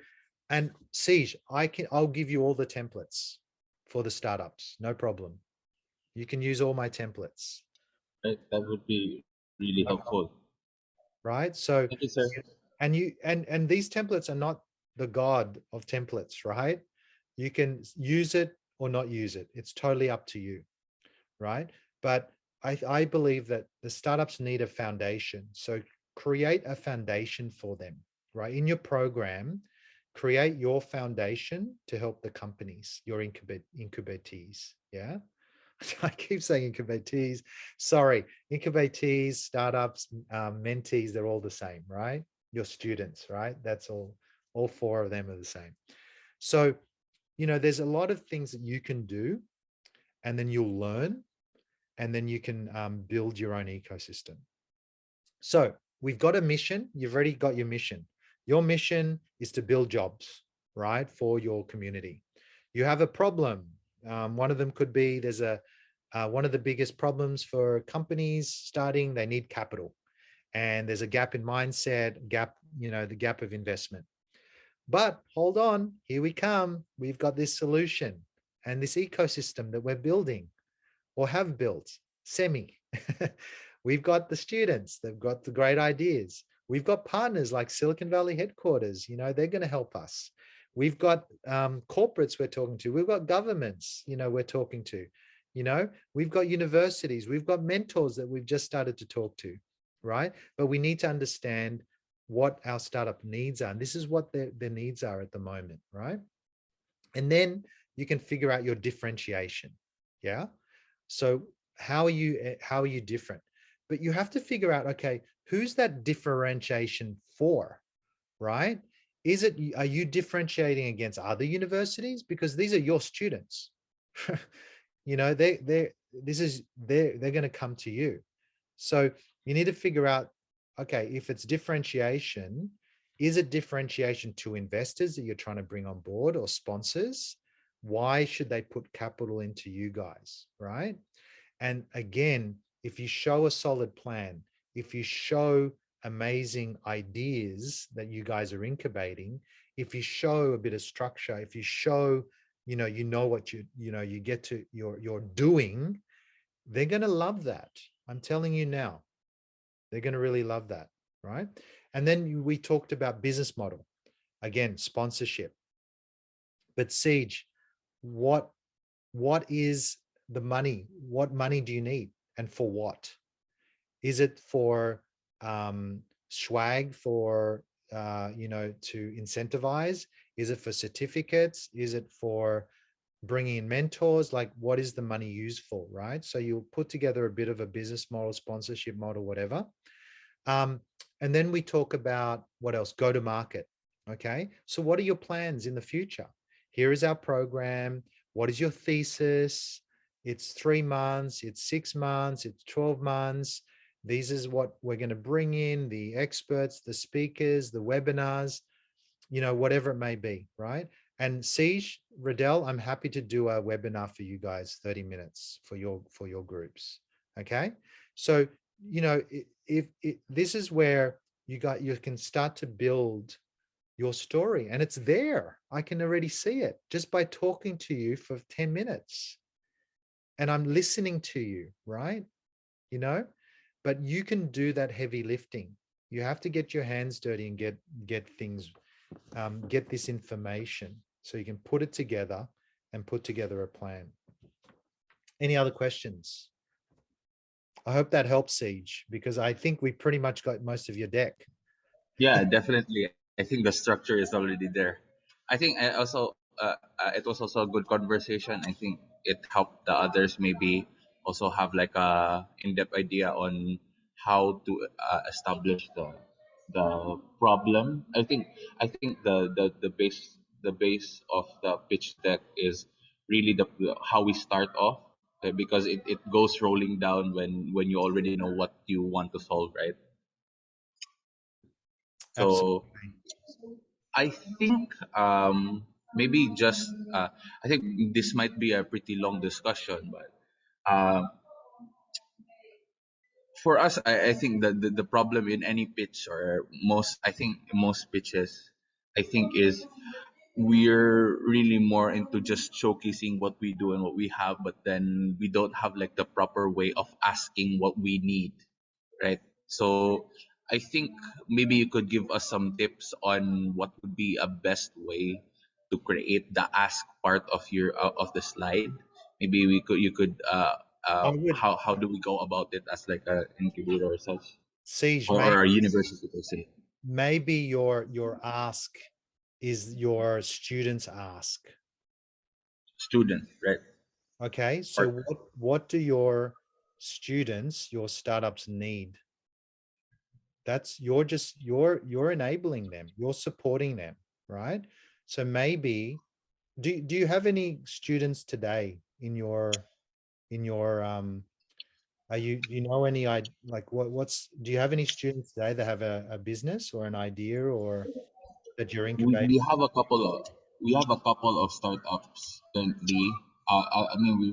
and Siege, I'll give you all the templates for the startups. No problem. You can use all my templates. Right, that would be really helpful. Right. So Thank you, sir. and these templates are not the god of templates, right? You can use it or not use it. It's totally up to you. Right. But I believe that the startups need a foundation. So create a foundation for them, right? In your program, create your foundation to help the companies, your incubatees. Yeah. I keep saying incubatees. Sorry, incubatees, startups, mentees, they're all the same, right? Your students, right? That's all. All four of them are the same. So, there's a lot of things that you can do, and then you'll learn, and then you can build your own ecosystem. So we've got a mission. You've already got your mission. Your mission is to build jobs, right, for your community. You have a problem. One of them could be one of the biggest problems for companies starting, they need capital. And there's a gap in mindset, the gap of investment. But hold on, here we come. We've got this solution and this ecosystem that we're building or have built, semi. We've got the students, they've got the great ideas. We've got partners like Silicon Valley headquarters, they're going to help us. We've got corporates we're talking to. We've got governments, we're talking to. We've got universities. We've got mentors that we've just started to talk to, right? But we need to understand what our startup needs are. And this is what their needs are at the moment, right? And then you can figure out your differentiation. Yeah. So how are you different? But you have to figure out, okay, who's that differentiation for, right? Are you differentiating against other universities? Because these are your students. they're going to come to you. So you need to figure out, okay, if it's differentiation, is it differentiation to investors that you're trying to bring on board or sponsors? Why should they put capital into you guys, right? And again, if you show a solid plan, if you show amazing ideas that you guys are incubating, if you show a bit of structure, if you show, what you get to, you're doing, they're going to love that. I'm telling you now, they're going to really love that, right? And then we talked about business model, again, sponsorship. But Siege, what is the money? What money do you need, and for what? Is it for swag for to incentivize? Is it for certificates? Is it for bringing in mentors? Like, what is the money used for, right? So you'll put together a bit of a business model, sponsorship model, whatever. And then we talk about what else? Go to market. Okay. So what are your plans in the future? Here is our program. What is your thesis? It's 3 months, it's 6 months, it's 12 months. This is what we're going to bring in, the experts, the speakers, the webinars, whatever it may be, right? And Siege, Riddell, I'm happy to do a webinar for you guys, 30 minutes for your groups. Okay. So, you know, if this is where you can start to build your story, and it's there. I can already see it just by talking to you for 10 minutes. And I'm listening to you, right? You know, but you can do that heavy lifting. You have to get your hands dirty and get things, get this information so you can put it together and put together a plan. Any other questions? I hope that helps, Siege, because I think we pretty much got most of your deck. Yeah, definitely. I think the structure is already there. I think I also it was also a good conversation. I think it helped the others maybe also have like a in-depth idea on how to establish the problem. I think the base of the pitch deck is really the how we start off, okay, because it goes rolling down when you already know what you want to solve, right? So Absolutely. I think maybe just I think this might be a pretty long discussion, but for us, I think the problem in any pitch or most I think most pitches, I think is we're really more into just showcasing what we do and what we have, but then we don't have like the proper way of asking what we need, right? So I think maybe you could give us some tips on what would be a best way to create the ask part of your of the slide. Maybe we could you could I would, how do we go about it as like a incubator or such, Siege, or a university per se? maybe your ask is your students ask. Student, right? Okay, so Or what do your students, your startups need? That's you're enabling them, you're supporting them, right? So maybe do you have any students today in your are you do you know any like what's do you have any students today that have a business or an idea or that you're incubating? we have a couple of startups currently. I mean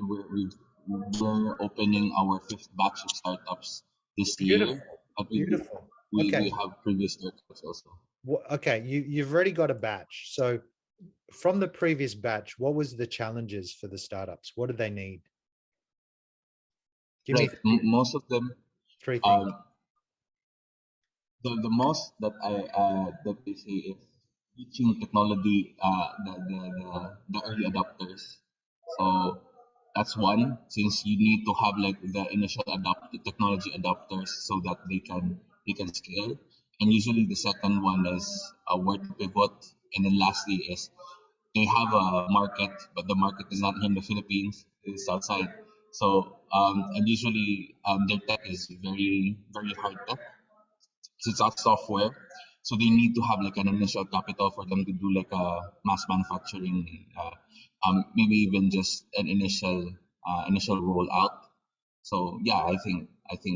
we're opening our fifth batch of startups this year, Beautiful, but beautiful. we Okay, have previous startups also. okay, you've already got a batch. So from the previous batch, what was the challenges for the startups? What did they need? Give me Right, most of them. three things. Um, the most that that they say is teaching technology the early adopters. So that's one, since you need to have like the initial technology adopters so that they can scale. And usually the second one is where to pivot, and then lastly is they have a market, but the market is not here in the Philippines; it's outside. So and usually their tech is very very hard tech, since that's software. So they need to have like an initial capital for them to do like a mass manufacturing, maybe even just an initial rollout. So yeah, I think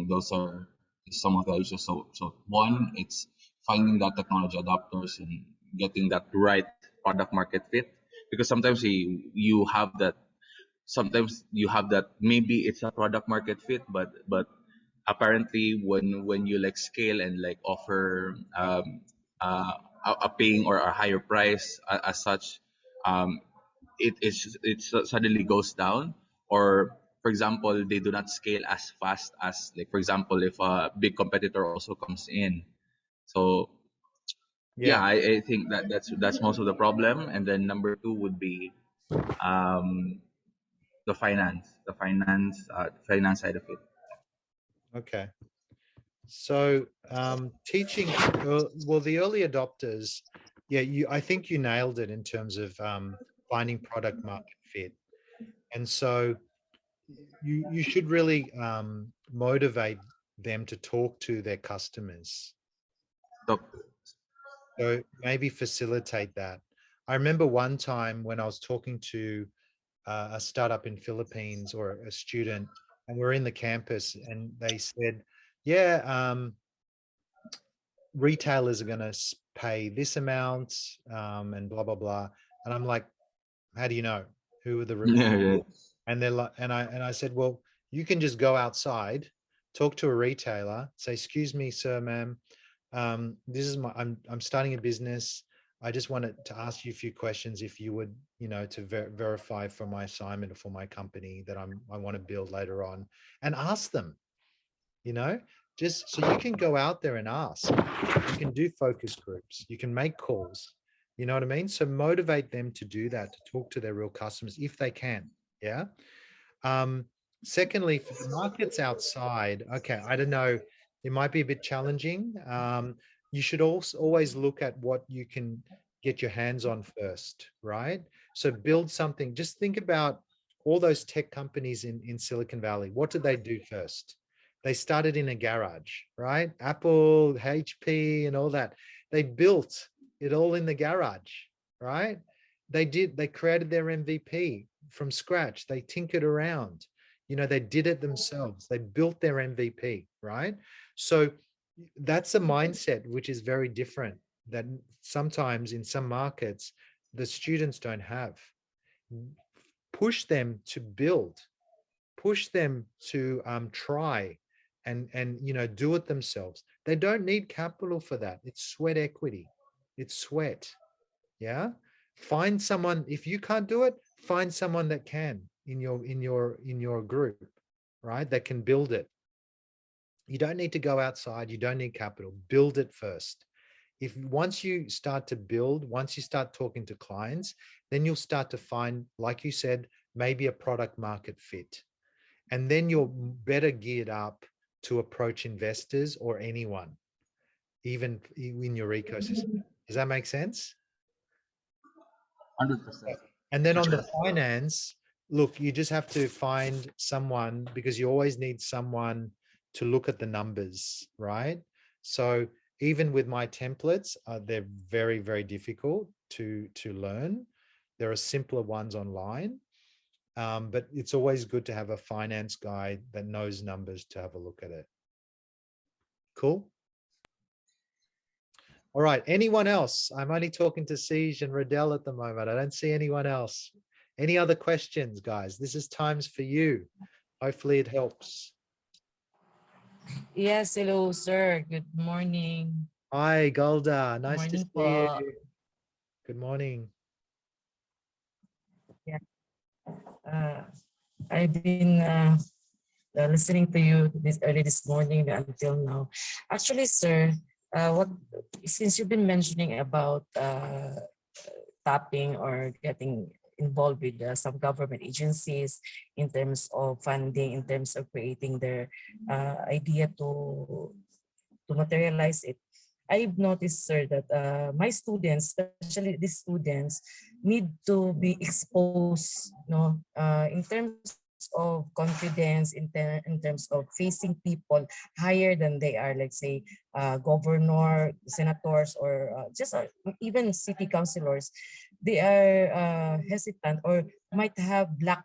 those are some of the issues. So one, it's finding that technology adopters and getting that right product market fit, because sometimes you have that maybe it's a product market fit, but apparently when you like scale and like offer a paying or a higher price as such, um, suddenly goes down, or for example they do not scale as fast as, like, for example, if a big competitor also comes in. So yeah, Yeah. I think that's most of the problem. And then number two would be um, the finance side of it. Okay. So teaching, well, the early adopters, yeah, I think you nailed it in terms of finding product market fit. And so you should really motivate them to talk to their customers. So So maybe facilitate that. I remember one time when I was talking to a startup in Philippines or a student, and we're in the campus, and they said, "Yeah, retailers are going to pay this amount and blah blah blah." And I'm like, how do you know? Who are the Yeah, right. and they're like, and I said, well, you can just go outside, talk to a retailer, say, excuse me, sir, ma'am, this is I'm starting a business. I just wanted to ask you a few questions if you would, to verify for my assignment or for my company that I want to build later on, and ask them, you know, just so you can go out there and ask. You can do focus groups, you can make calls, you know what I mean? So motivate them to do that, to talk to their real customers if they can. Yeah. Um, Secondly, for the markets outside, okay, I don't know, it might be a bit challenging. You should also always look at what you can get your hands on first, right? So build something. Just think about all those tech companies in Silicon Valley. What did they do first? They started in a garage, right? Apple, HP, and all that. They built it all in the garage, right? They created their MVP from scratch. They tinkered around, they did it themselves. They built their MVP, right? So that's a mindset which is very different, that sometimes in some markets the students don't have. Push them to build, push them to try and do it themselves. They don't need capital for that. It's sweat equity. It's sweat. Yeah. Find someone. If you can't do it, find someone that can in your group, right? That can build it. You don't need to go outside. You don't need capital. Build it first. If once you start to build, once you start talking to clients, then you'll start to find, like you said, maybe a product market fit. And then you're better geared up to approach investors or anyone, even in your ecosystem. Does that make sense? 100%. And then on the finance, look, you just have to find someone, because you always need someone to look at the numbers, right? So even with my templates, they're very, very difficult to learn. There are simpler ones online, but it's always good to have a finance guy that knows numbers to have a look at it. Cool. All right. Anyone else? I'm only talking to Siege and Riddell at the moment. I don't see anyone else. Any other questions, guys? This is times for you. Hopefully it helps. Yes, hello, sir. Good morning. Hi, Golda. Good Nice to morning see po. you. Good morning. Yeah. I've been listening to you this morning until now. Actually, sir, since you've been mentioning about tapping or getting involved with some government agencies in terms of funding, in terms of creating their idea to materialize it, I've noticed, sir, that my students, especially these students, need to be exposed, in terms of confidence, in terms of facing people higher than they are, like say, governor, senators, or just even city councilors. They are hesitant or might have lack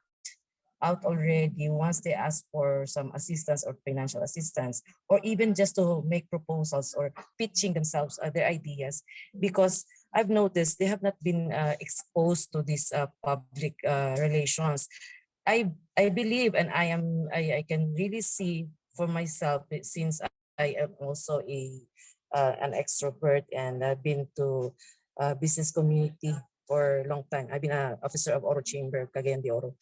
out already once they ask for some assistance or financial assistance, or even just to make proposals or pitching themselves their ideas, because I've noticed they have not been exposed to this public relations. I believe, and I can really see for myself, since I am also an extrovert, and I've been to business community for a long time. I've been an officer of Oro Chamber, Cagayan de Oro.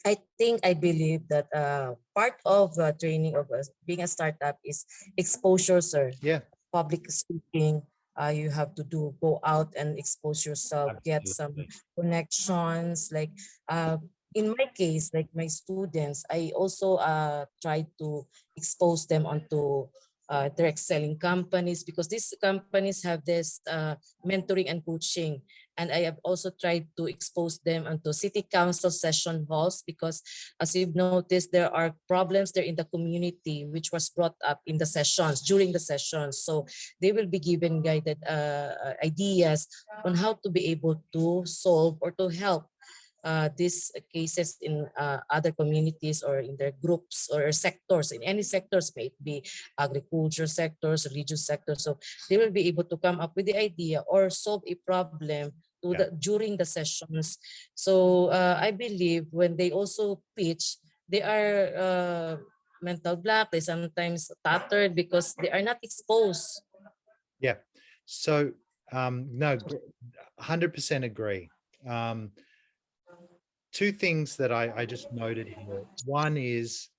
I believe that part of training of being a startup is exposure, sir. Yeah. Public speaking. You have to go out and expose yourself, get some connections. Like in my case, like my students, I also try to expose them onto direct selling companies, because these companies have this mentoring and coaching. And I have also tried to expose them onto city council session halls, because as you've noticed, there are problems there in the community which was brought up in the sessions, during the sessions. So they will be given guided ideas on how to be able to solve or to help these cases in other communities or in their groups or sectors, in any sectors, may it be agriculture sectors, religious sectors. So they will be able to come up with the idea or solve a problem during the sessions. So I believe when they also pitch, they are mental block. They sometimes tattered because they are not exposed. Yeah. So no, 100% agree. Two things that I just noted here. One is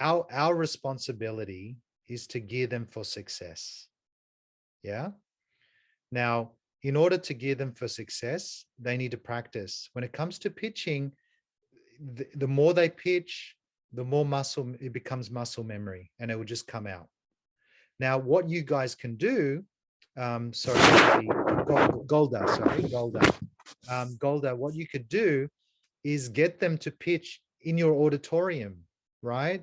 our responsibility is to gear them for success. Yeah. Now, in order to gear them for success, they need to practice. When it comes to pitching, the more they pitch, the more muscle, it becomes muscle memory, and it will just come out. Now, what you guys can do, sorry, Golda, Golda, what you could do is get them to pitch in your auditorium, right?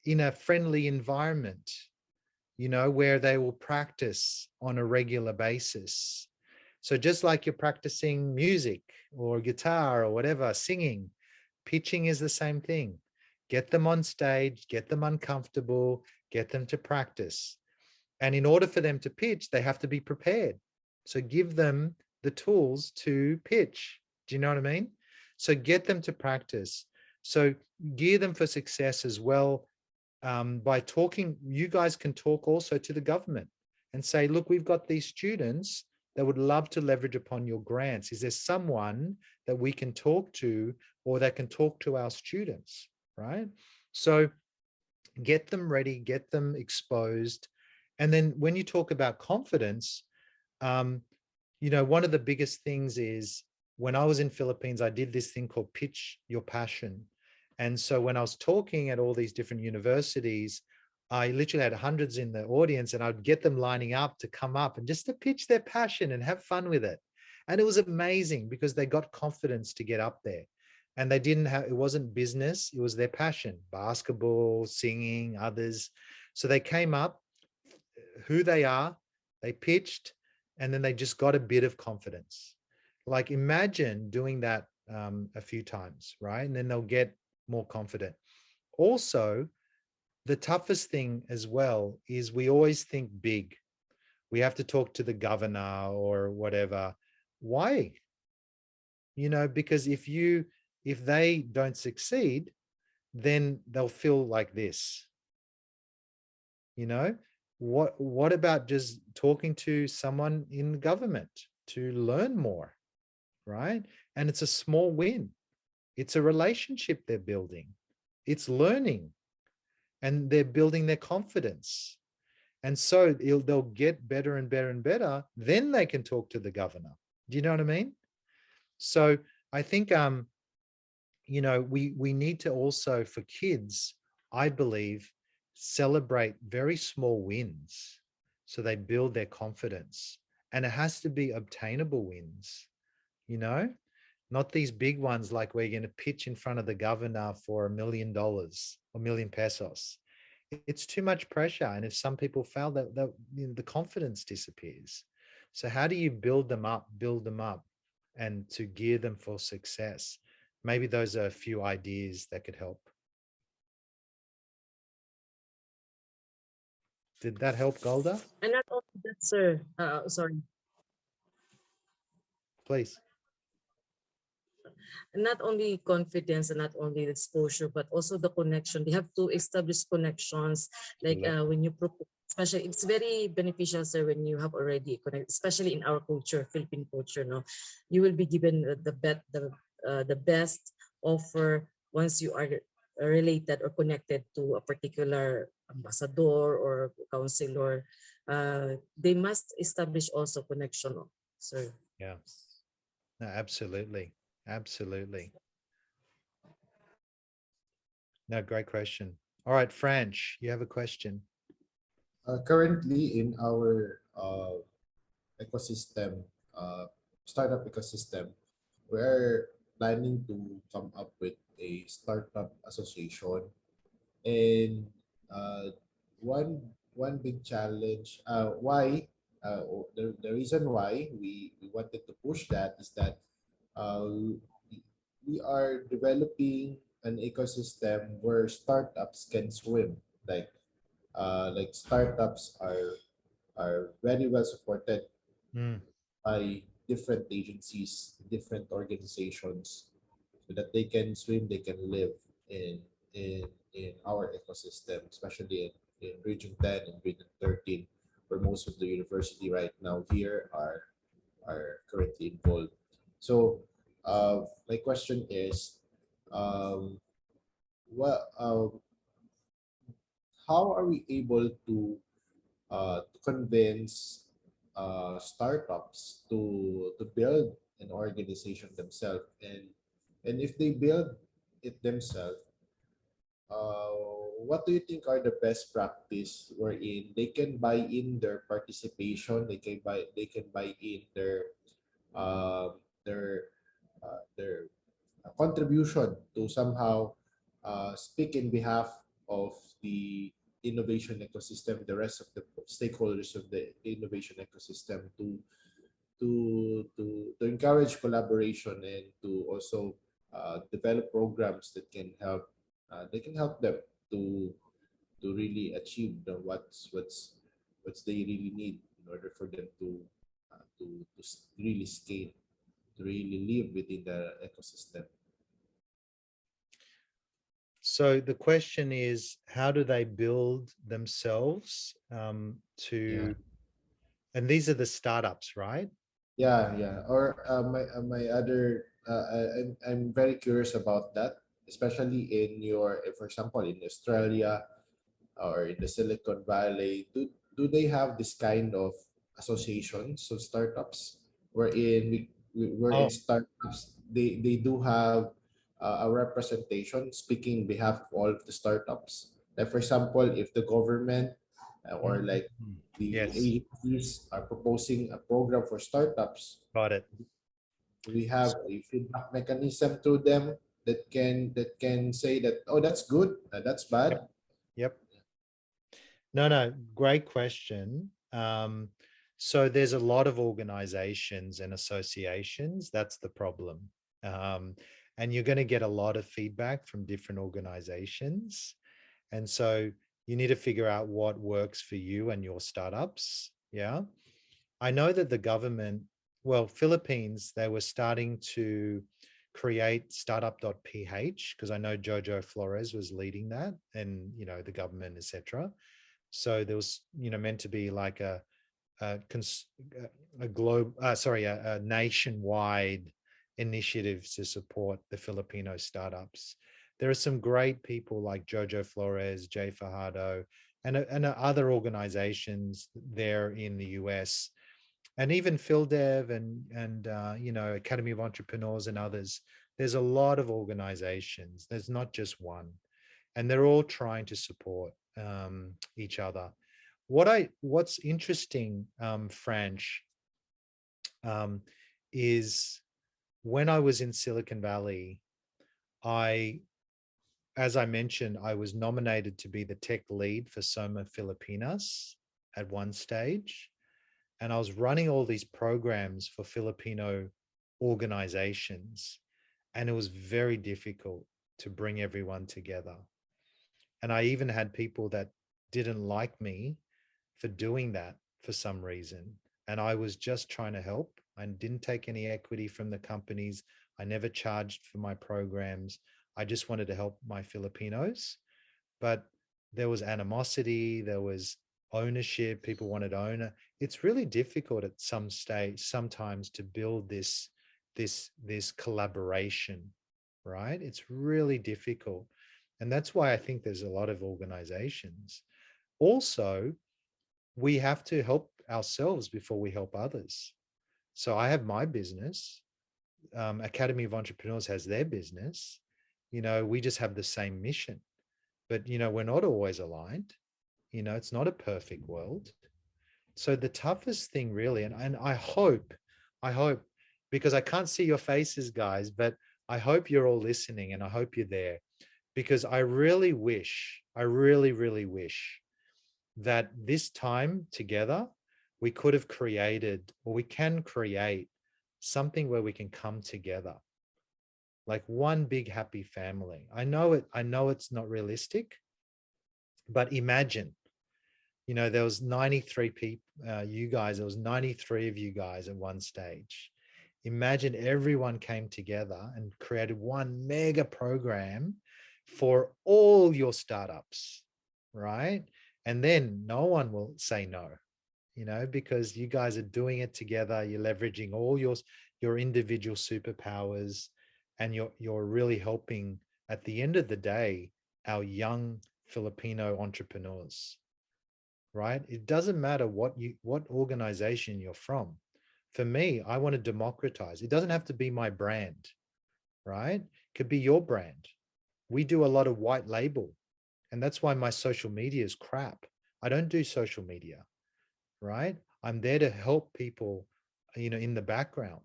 In a friendly environment, you know, where they will practice on a regular basis. So just like you're practicing music or guitar or whatever, singing, pitching is the same thing. Get them on stage, get them uncomfortable, get them to practice. And in order for them to pitch, they have to be prepared. So give them the tools to pitch. Do you know what I mean? So get them to practice. So gear them for success as well. By talking, you guys can talk also to the government and say, look, we've got these students that would love to leverage upon your grants. Is there someone that we can talk to or that can talk to our students, right? So get them ready, get them exposed. And then when you talk about confidence, you know, one of the biggest things is when I was in Philippines, I did this thing called Pitch Your Passion. And so when I was talking at all these different universities, I literally had hundreds in the audience, and I'd get them lining up to come up and just to pitch their passion and have fun with it. And it was amazing because they got confidence to get up there, and they didn't have, it wasn't business, it was their passion, basketball, singing, others. So they came up, who they are, they pitched, and then they just got a bit of confidence. Like imagine doing that a few times, right? And then they'll get more confident. Also, the toughest thing as well is we always think big. We have to talk to the governor or whatever. Why? You know, because if they don't succeed, then they'll feel like this. You know, what about just talking to someone in government to learn more, right? And it's a small win. It's a relationship they're building. It's learning, and they're building their confidence. And so they'll get better and better and better. Then they can talk to the governor. Do you know what I mean? So I think, you know, we need to also, for kids, I believe, celebrate very small wins so they build their confidence. And it has to be obtainable wins, you know, not these big ones like we're going to pitch in front of the governor for $1 million or million pesos. It's too much pressure. And if some people fail, that you know, the confidence disappears. So how do you build them up, and to gear them for success? Maybe those are a few ideas that could help. Did that help, Golda? And not only that, sir. Sorry. Please. Not only confidence and not only exposure, but also the connection. They have to establish connections. Like when you propose, especially, it's very beneficial, sir, when you have already connected, especially in our culture, Philippine culture. No, you will be given the best offer once you are related or connected to a particular ambassador or counselor. They must establish also connection, sir. Yeah. No, absolutely. Absolutely. No, great question. All right, Franch, you have a question. Currently in our ecosystem, startup ecosystem, we're planning to come up with a startup association. And one big challenge, the reason why we wanted to push that is that uh, we are developing an ecosystem where startups can swim. Like startups are very well supported Mm. by different agencies, different organizations, so that they can swim, they can live in in in our ecosystem, especially in Region 10 and Region 13, where most of the university right now here are currently involved. So my question is, um, what how are we able to convince startups to build an organization themselves, and if they build it themselves, what do you think are the best practice wherein they can buy in their participation, they can buy in um, their their contribution to somehow speak in behalf of the innovation ecosystem, the rest of the stakeholders of the innovation ecosystem, to encourage collaboration and to also develop programs that can help they can help them to to really achieve what's they really need in order for them to really scale, to really live within the ecosystem. So the question is, how do they build themselves Yeah. to, and these are the startups, right? Yeah. Or my other, I'm very curious about that, especially in for example, in Australia or in the Silicon Valley. Do they have this kind of associations of startups wherein wherein Oh, startups they do have a representation speaking behalf of all of the startups? Like for example, if the government or like mhm. the Yes, agencies are proposing a program for startups, got it. we have a feedback mechanism to them that can say that, oh, that's good, that's bad. Yep. Yep. No, great question. So there's a lot of organizations and associations. That's the problem. Um, and you're going to get a lot of feedback from different organizations. And so you need to figure out what works for you and your startups. Yeah. I know that the government, well, Philippines, they were starting to create startup.ph, because I know Jojo Flores was leading that, and the government, etc. So there was meant to be like a, a globe sorry a nationwide initiative to support the Filipino startups. There are some great people like Jojo Flores, Jay Fajardo, and other organizations there in the US, and even PhilDev and Academy of Entrepreneurs and others. There's a lot of organizations. There's not just one, and they're all trying to support each other. What's interesting, Franch, um, is when I was in Silicon Valley, I, as I mentioned, I was nominated to be the tech lead for Soma Filipinas at one stage. And I was running all these programs for Filipino organizations. And it was very difficult to bring everyone together. And I even had people that didn't like me for doing that for some reason. And I was just trying to help. I didn't take any equity from the companies. I never charged for my programs. I just wanted to help my Filipinos. But there was animosity, there was ownership, people wanted owner. It's really difficult at some stage sometimes to build this collaboration, right? It's really difficult. And that's why I think there's a lot of organizations. Also, we have to help ourselves before we help others. So I have my business. Academy of Entrepreneurs has their business. We just have the same mission, but we're not always aligned. It's not a perfect world. So the toughest thing really, and I hope, because I can't see your faces, guys, but I hope you're all listening and I hope you're there, because I really wish, I really, really wish that this time together, we could have created, or we can create something where we can come together like one big happy family. I know it's not realistic, but imagine, there was 93 people, there was 93 of you guys at one stage. Imagine everyone came together and created one mega program for all your startups, right? And then no one will say no, because you guys are doing it together. You're leveraging all your individual superpowers, and you're really helping, at the end of the day, our young Filipino entrepreneurs, right? It doesn't matter what organization you're from. For me, I want to democratize. It doesn't have to be my brand, right? It could be your brand. We do a lot of white label, and that's why my social media is crap. I don't do social media, right? I'm there to help people, in the background.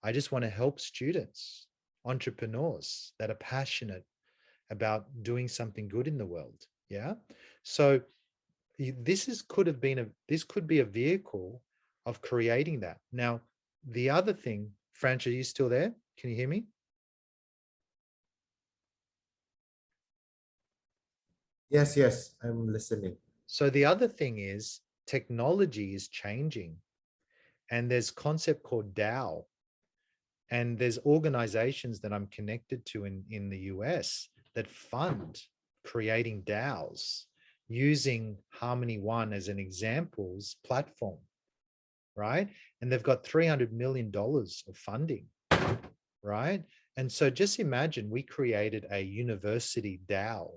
I just want to help students, entrepreneurs that are passionate about doing something good in the world. Yeah. So this could be a vehicle of creating that. Now, the other thing, Franch, are you still there? Can you hear me? Yes, yes, I'm listening. So the other thing is technology is changing, and there's concept called DAO, and there's organizations that I'm connected to in the US that fund creating DAOs using Harmony One as an examples platform, right? And they've got $300 million of funding, right? And so just imagine we created a university DAO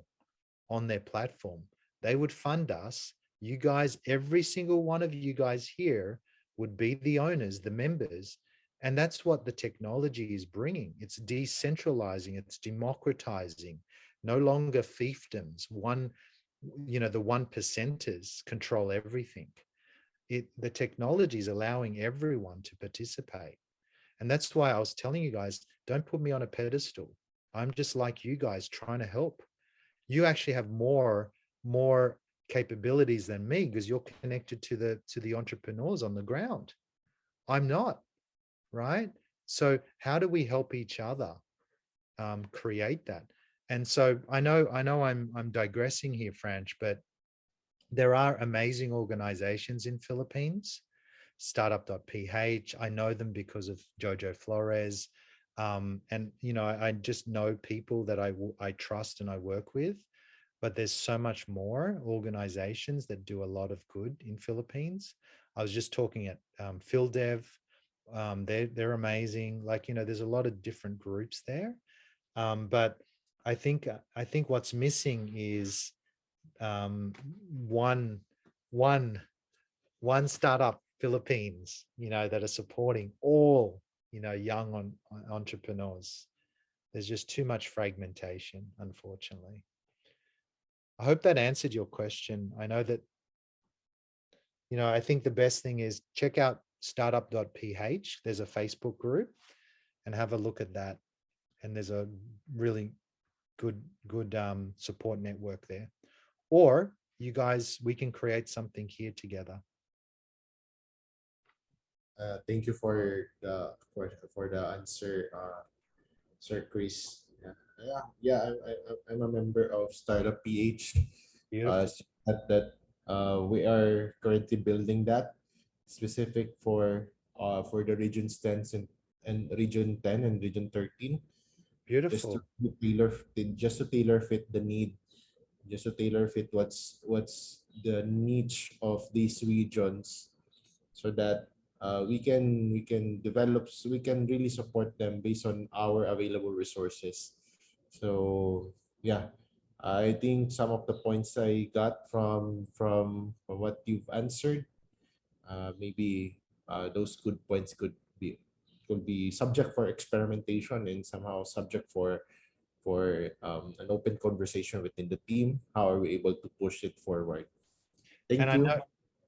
on their platform. They would fund us. You guys, every single one of you guys here would be the owners, the members. And that's what the technology is bringing. It's decentralizing, it's democratizing, no longer fiefdoms. The 1%ers control everything. The technology is allowing everyone to participate. And that's why I was telling you guys, don't put me on a pedestal. I'm just like you guys trying to help. You actually have more capabilities than me because you're connected to the entrepreneurs on the ground. I'm not, right? So how do we help each other create that? And so I know I'm digressing here, Franch, but there are amazing organizations in Philippines. Startup.ph, I know them because of Jojo Flores. And I just know people that I trust and I work with. But there's so much more organizations that do a lot of good in Philippines. I was just talking at PhilDev. They're amazing. There's a lot of different groups there. But I think what's missing is one startup Philippines, that are supporting all, young entrepreneurs. There's just too much fragmentation, unfortunately. I hope that answered your question. I know that, I think the best thing is check out startup.ph. There's a Facebook group and have a look at that. And there's a really good support network there. Or you guys, we can create something here together. Thank you for the answer, Sir Chris. I'm a member of Startup PH. Beautiful. We are currently building that specific for the regions 10 and region 10 and region 13. Beautiful. Just to tailor fit the need, just to tailor fit what's the niche of these regions, so that we can really support them based on our available resources. So yeah, I think some of the points I got from what you've answered, maybe those good points could be subject for experimentation and somehow subject for an open conversation within the team. How are we able to push it forward? Thank And I you. know,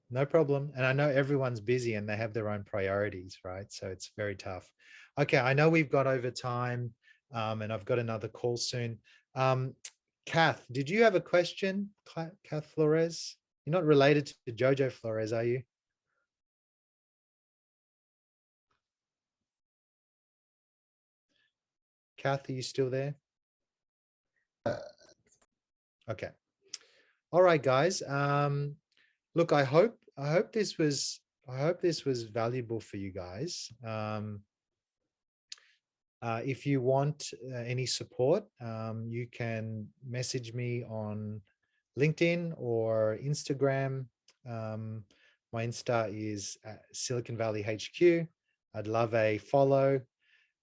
no problem. And I know everyone's busy and they have their own priorities, right? So it's very tough. Okay, I know we've got over time, and I've got another call soon. Kath, did you have a question, Kath Flores? You're not related to Jojo Flores, are you? Kath, are you still there? Okay. All right, guys. Look, I hope this was valuable for you guys. If you want any support, you can message me on LinkedIn or Instagram. My Insta is Silicon Valley HQ. I'd love a follow.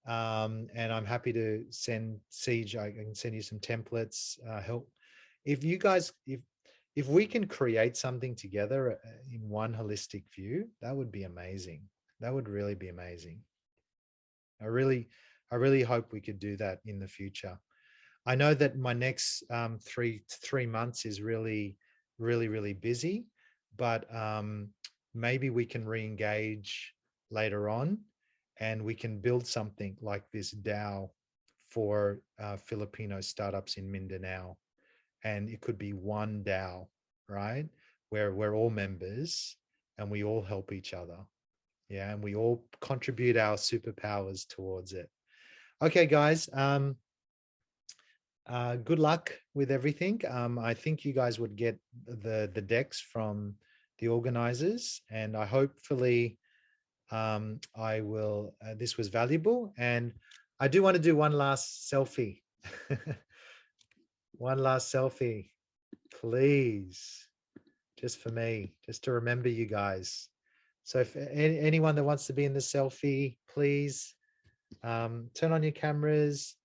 And I'm happy to send Siege. I can send you some templates, help. If you guys, if we can create something together in one holistic view, that would be amazing. That would really be amazing. I really hope we could do that in the future. I know that my next 3 months is really busy, but maybe we can re-engage later on, and we can build something like this DAO for Filipino startups in Mindanao. And it could be one DAO, right? Where we're all members and we all help each other. Yeah, and we all contribute our superpowers towards it. Okay, guys. Good luck with everything. I think you guys would get the decks from the organizers, and I hopefully I will. This was valuable, and I do want to do one last selfie. One last selfie, please, just for me, just to remember you guys. So if anyone that wants to be in the selfie, please turn on your cameras.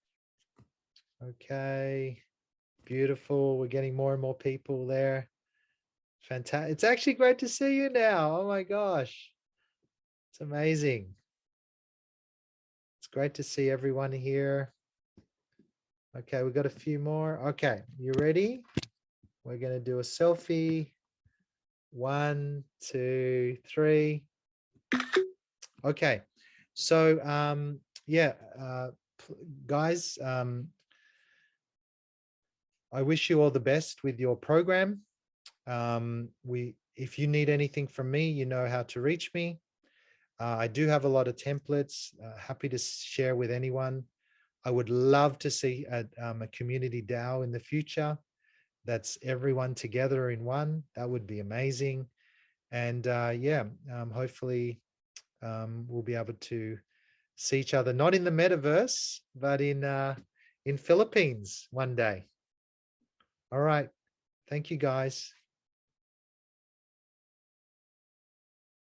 Okay, beautiful. We're getting more and more people there. Fantastic. It's actually great to see you now. Oh my gosh. It's amazing. It's great to see everyone here. Okay, we've got a few more. Okay, you ready? We're going to do a selfie. 1, 2, 3. Okay, so yeah, guys, I wish you all the best with your program. If you need anything from me, you know how to reach me. I do have a lot of templates, happy to share with anyone. I would love to see a community DAO in the future. That's everyone together in one. That would be amazing. And yeah, hopefully we'll be able to see each other, not in the metaverse, but in Philippines one day. All right. Thank you, guys.